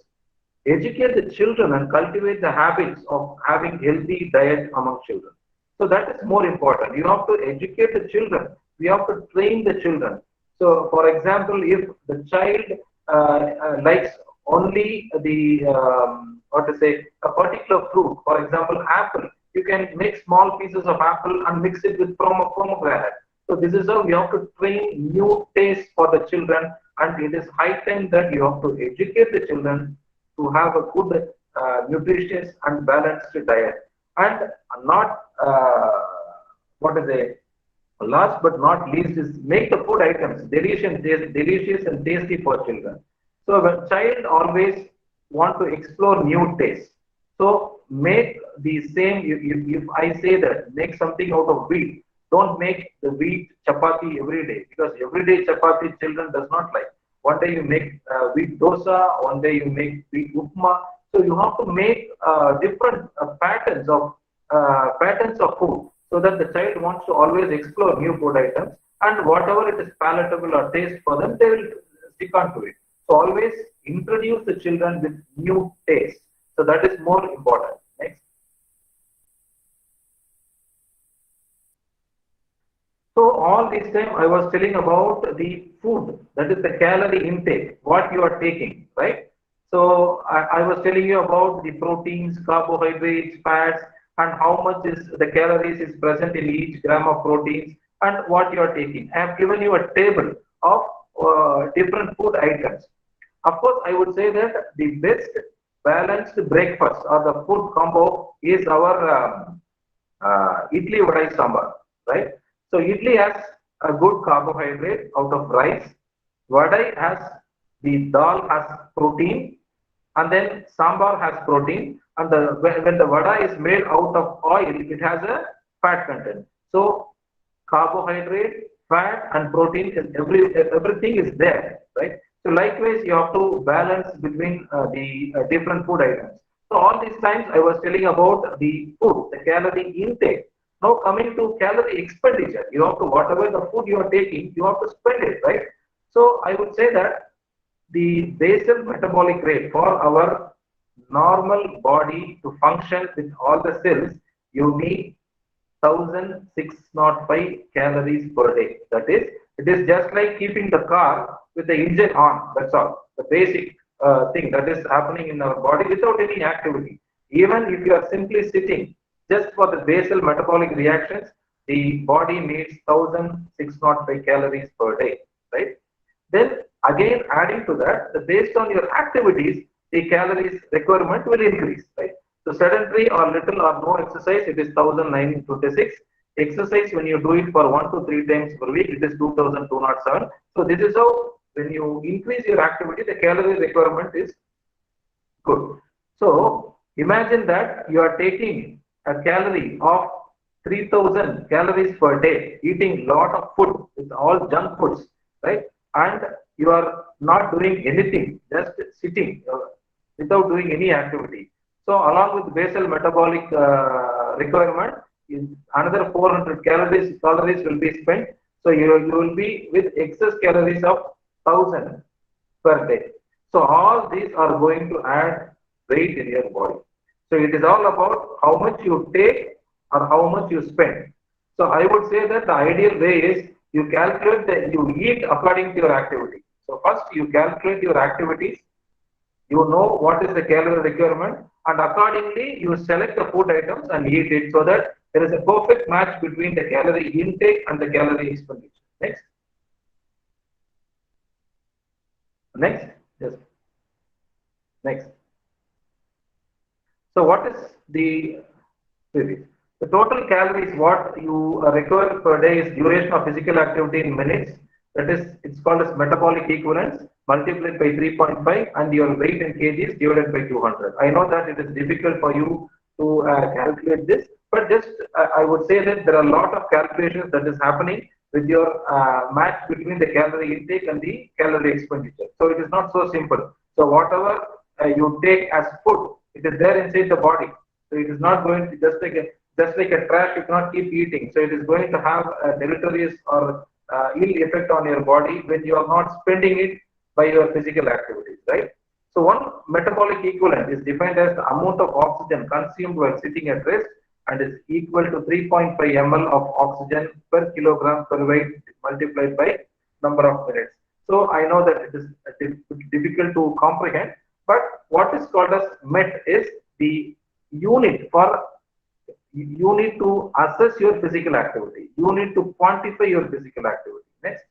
Educate the children and cultivate the habits of having healthy diet among children. So that is more important. You have to educate the children. We have to train the children. So, for example, if the child likes only the what to say, a particular fruit, for example, apple, you can make small pieces of apple and mix it with pomegranate. So this is how you have to train new tastes for the children, and it is high time that you have to educate the children to have a good, nutritious and balanced diet, and not what is it? Last but not least is make the food items delicious and tasty for children. So a child always want to explore new tastes. So make the same. If I say that make something out of wheat, don't make the wheat chapati every day, because everyday chapati children does not like. One day you make wheat dosa, one day you make wheat upma. So you have to make different patterns of food, so that the child wants to always explore new food items, and whatever it is palatable or taste for them, they will stick on to it. So always introduce the children with new taste. So that is more important. Next. So all this time I was telling about the food, that is the calorie intake, what you are taking, right? So I was telling you about the proteins, carbohydrates, fats, and how much is the calories is present in each gram of proteins and what you are taking. I have given you a table of different food items. Of course, I would say that the best balanced breakfast or the food combo is our idli vadai sambar, right? So idli has a good carbohydrate out of rice. Vadai has, the dal has protein, and then sambar has protein. And when the vada is made out of oil, it has a fat content. So carbohydrate, fat, and protein, everything is there, right? So likewise, you have to balance between the different food items. So all these times I was telling about the food, the calorie intake. Now coming to calorie expenditure, you have to, whatever the food you are taking, you have to spend it, right? So I would say that the basal metabolic rate for our normal body to function with all the cells, you need 1605 calories per day. That is, it is just like keeping the car with the engine on. That's all. The basic thing that is happening in our body without any activity. Even if you are simply sitting, just for the basal metabolic reactions, the body needs 1605 calories per day, right? Then again, adding to that, based on your activities, the calories requirement will increase, right? So sedentary or little or no exercise, it is 1926. Exercise, when you do it for 1 to 3 times per week, it is 2207. So this is how, when you increase your activity, the calorie requirement is good. So imagine that you are taking a calorie of 3000 calories per day, eating lot of food, with all junk foods, right? And you are not doing anything, just sitting without doing any activity. So along with basal metabolic requirement, another 400 calories will be spent. So you will be with excess calories of 1000 per day. So all these are going to add weight in your body. So it is all about how much you take or how much you spend. So I would say that the ideal way is you calculate that you eat according to your activity. So first you calculate your activities, you know what is the calorie requirement, and accordingly you select the food items and eat it so that there is a perfect match between the calorie intake and the calorie expenditure. Next. Next. Yes. Next. So what is the series? The total calories what you require per day is duration of physical activity in minutes. That is, it's called as metabolic equivalence multiplied by 3.5 and your weight in kgs divided by 200. I know that it is difficult for you to calculate this, but just I would say that there are a lot of calculations that is happening with your match between the calorie intake and the calorie expenditure. So it is not so simple. So whatever you take as food, it is there inside the body. So it is not going to just like a trash, you cannot keep eating. So it is going to have a deleterious or ill effect on your body when you are not spending it by your physical activities, right? So one metabolic equivalent is defined as the amount of oxygen consumed while sitting at rest and is equal to 3.5 ml of oxygen per kilogram per weight multiplied by number of minutes. So I know that it is difficult to comprehend, but what is called as MET is the unit for you need to assess your physical activity. You need to quantify your physical activity. Next.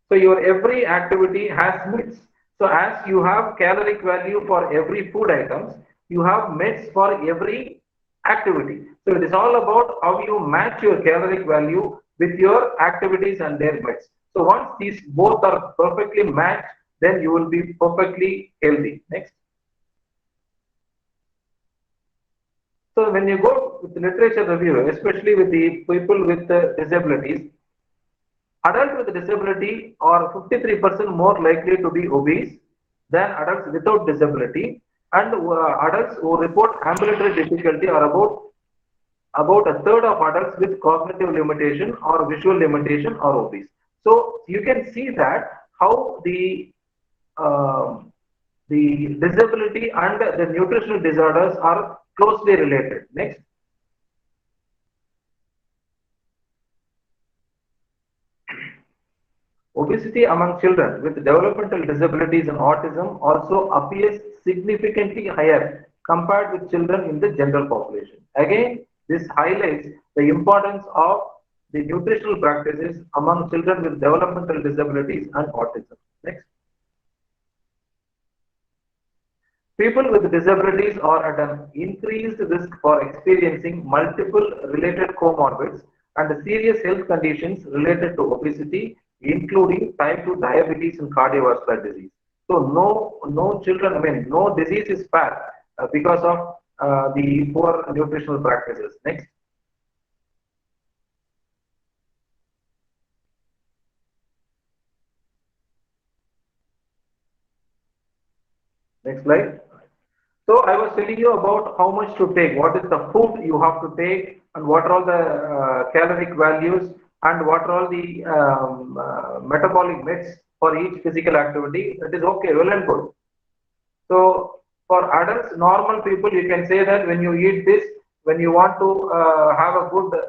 So your every activity has METs. So as you have caloric value for every food items, you have METs for every activity. So it is all about how you match your caloric value with your activities and their METs. So once these both are perfectly matched, then you will be perfectly healthy. Next. So when you go with literature review, especially with the people with disabilities, adults with disability are 53% more likely to be obese than adults without disability, and adults who report ambulatory difficulty are about a third of adults with cognitive limitation or visual limitation are obese. So you can see that how the disability and the nutritional disorders are closely related. Next. Obesity among children with developmental disabilities and autism also appears significantly higher compared with children in the general population. Again, this highlights the importance of the nutritional practices among children with developmental disabilities and autism. Next. People with disabilities are at an increased risk for experiencing multiple related comorbids and serious health conditions related to obesity, including type 2 diabetes and cardiovascular disease. So no children, I mean, no disease is spared because of the poor nutritional practices. Next. Next slide. So I was telling you about how much to take, what is the food you have to take, and what are all the caloric values, and what are all the metabolic mix for each physical activity. That is okay, well and good. So for adults, normal people, you can say that when you eat this, when you want to have a good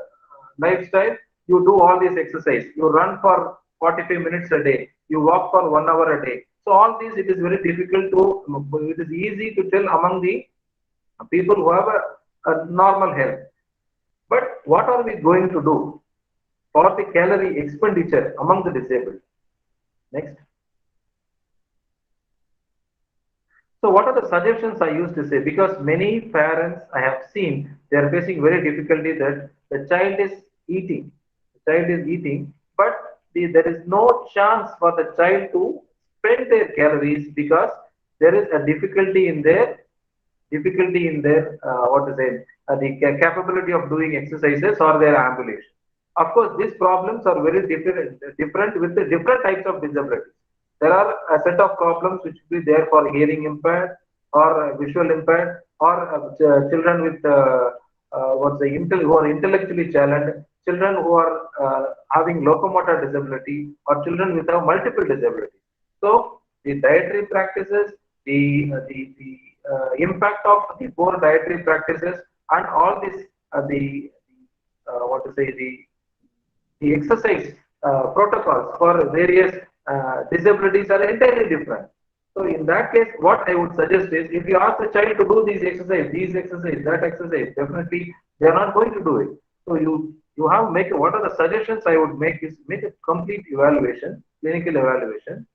lifestyle, you do all this exercise. You run for 45 minutes a day. You walk for 1 hour a day. So all these, it is very difficult to, it is easy to tell among the people who have a normal health. But what are we going to do for the calorie expenditure among the disabled? Next. So what are the suggestions I used to say? Because many parents I have seen, they are facing very difficulty that the child is eating. The child is eating, but there is no chance for the child to spend their calories because there is a difficulty in their what to say, the capability of doing exercises or their ambulation. Of course, these problems are very different with the different types of disabilities. There are a set of problems which will be there for hearing impaired or visual impaired or children with who are intellectually challenged, children who are having locomotor disability, or children with multiple disabilities. So the dietary practices impact of the poor dietary practices, and all this what to say the exercise protocols for various disabilities are entirely different. So in that case, what I would suggest is, if you ask the child to do these exercise, that exercise, definitely they are not going to do it. So you have make what are the suggestions I would make is make a complete evaluation, clinical evaluation.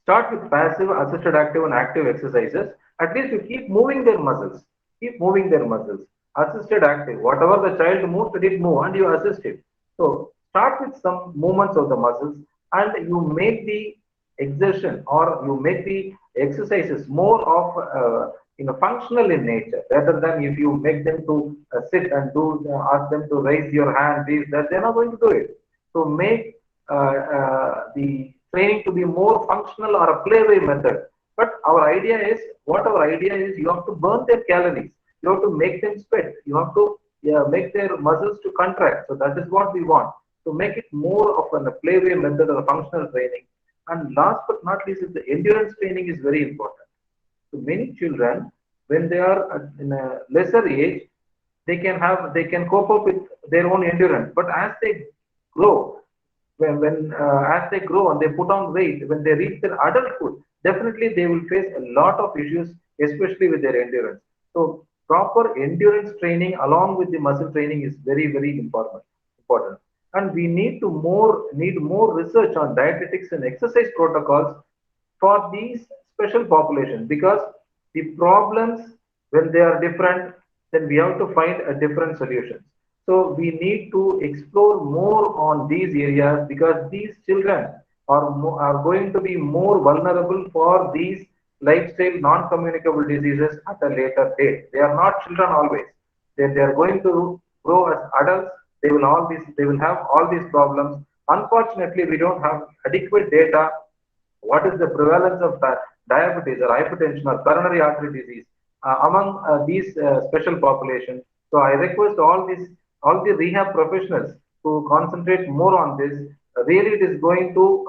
Start with passive, assisted active, and active exercises. At least you keep moving their muscles. Keep moving their muscles. Assisted active, whatever the child moves, let it move, and you assist it. So start with some movements of the muscles, and you make the exertion or you make the exercises more of functional in nature, rather than if you make them to sit and do ask them to raise your hand, this that they're not going to do it. So make the training to be more functional or a playway method. But our idea is, you have to burn their calories. You have to make them sweat. You have to make their muscles to contract. So that is what we want. To make it more of a playway method or a functional training. And last but not least, is the endurance training is very important. So many children, when they are in a lesser age, they can cope up with their own endurance. But as they grow, as they grow and they put on weight, when they reach their adulthood, definitely they will face a lot of issues, especially with their endurance. So proper endurance training along with the muscle training is very, very important. And we need more research on dietetics and exercise protocols for these special populations, because the problems, when they are different, then we have to find a different solution. So we need to explore more on these areas, because these children are going to be more vulnerable for these lifestyle non-communicable diseases at a later date. They are not children always. They are going to grow as adults. They will have all these problems. Unfortunately, we don't have adequate data. What is the prevalence of diabetes or hypertension or coronary artery disease among these special populations? So I request all the rehab professionals to concentrate more on this. Really, it is going to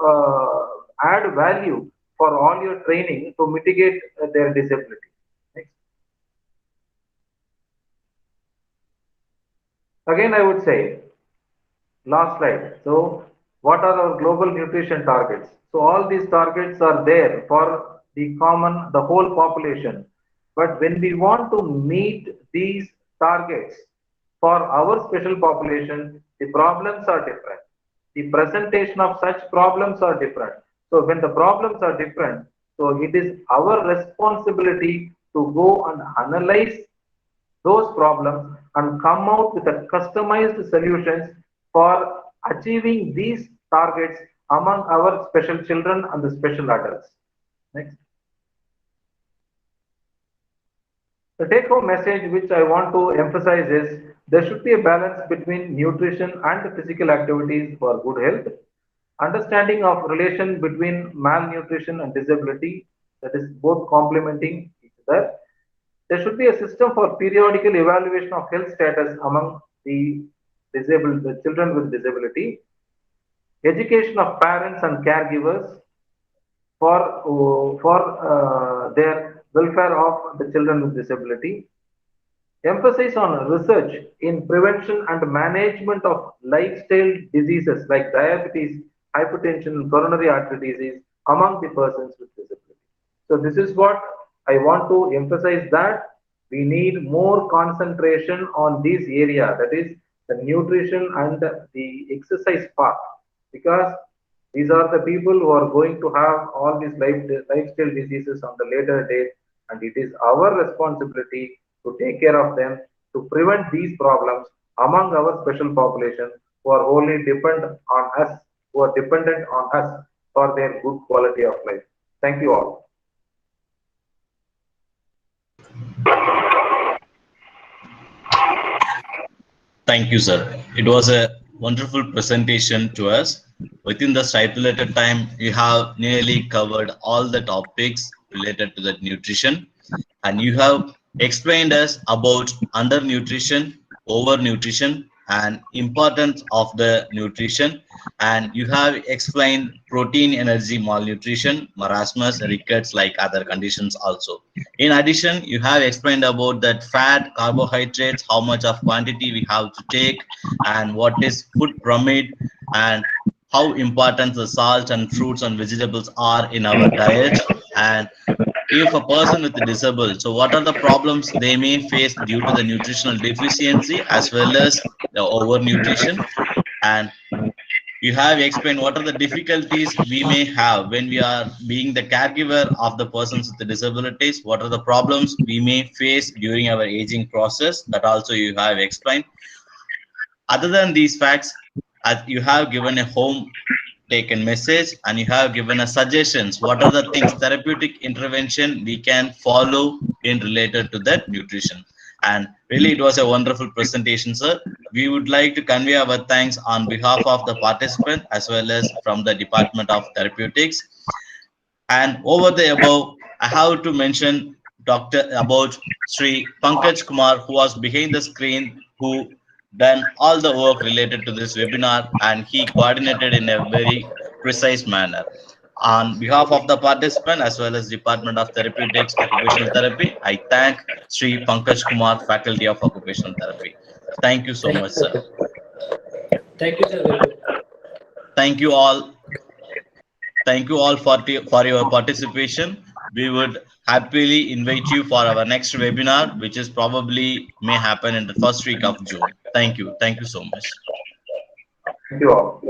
add value for all your training to mitigate their disability. Next. Again, I would say, last slide. So what are our global nutrition targets? So all these targets are there for the whole population. But when we want to meet these targets for our special population, the problems are different. The presentation of such problems are different. So when the problems are different, so it is our responsibility to go and analyze those problems and come out with a customized solutions for achieving these targets among our special children and the special adults. Next. The take-home message which I want to emphasize is, there should be a balance between nutrition and physical activities for good health. Understanding of relation between malnutrition and disability, that is both complementing each other. There should be a system for periodical evaluation of health status among the children with disability. Education of parents and caregivers for their welfare of the children with disability. Emphasis on research in prevention and management of lifestyle diseases like diabetes, hypertension, coronary artery disease among the persons with disability. So this is what I want to emphasize, that we need more concentration on this area, that is the nutrition and the exercise part, because these are the people who are going to have all these lifestyle diseases on the later date, and it is our responsibility to take care of them, to prevent these problems among our special population who are only dependent on us for their good quality of life. Thank you all.
Thank you, sir. It was a wonderful presentation to us. Within the stipulated time, you have nearly covered all the topics related to the nutrition, and you have explained us about undernutrition, overnutrition, and importance of the nutrition, and you have explained protein, energy, malnutrition, marasmus, rickets, like other conditions also. In addition, you have explained about that fat, carbohydrates, how much of quantity we have to take, and what is food pyramid, and how important the salt and fruits and vegetables are in our diet, and if a person with a disability, so what are the problems they may face due to the nutritional deficiency as well as the overnutrition, and you have explained what are the difficulties we may have when we are being the caregiver of the persons with the disabilities, what are the problems we may face during our aging process, that also you have explained. Other than these facts, as you have given a home taken message, and you have given us suggestions what are the things therapeutic intervention we can follow in related to that nutrition. And really it was a wonderful presentation, sir. We would like to convey our thanks on behalf of the participant as well as from the Department of Therapeutics. And over the above, I have to mention Dr. about Sri Pankaj Kumar, who was behind the screen, who done all the work related to this webinar, and he coordinated in a very precise manner. On behalf of the participant as well as Department of Therapeutics Occupational Therapy, I thank Sri Pankaj Kumar, Faculty of Occupational Therapy. Thank you so much, sir.
Thank you, sir.
Thank you all. Thank you all for your participation. We would happily invite you for our next webinar, which is probably may happen in the first week of June. Thank you. Thank you so much.
Thank you all.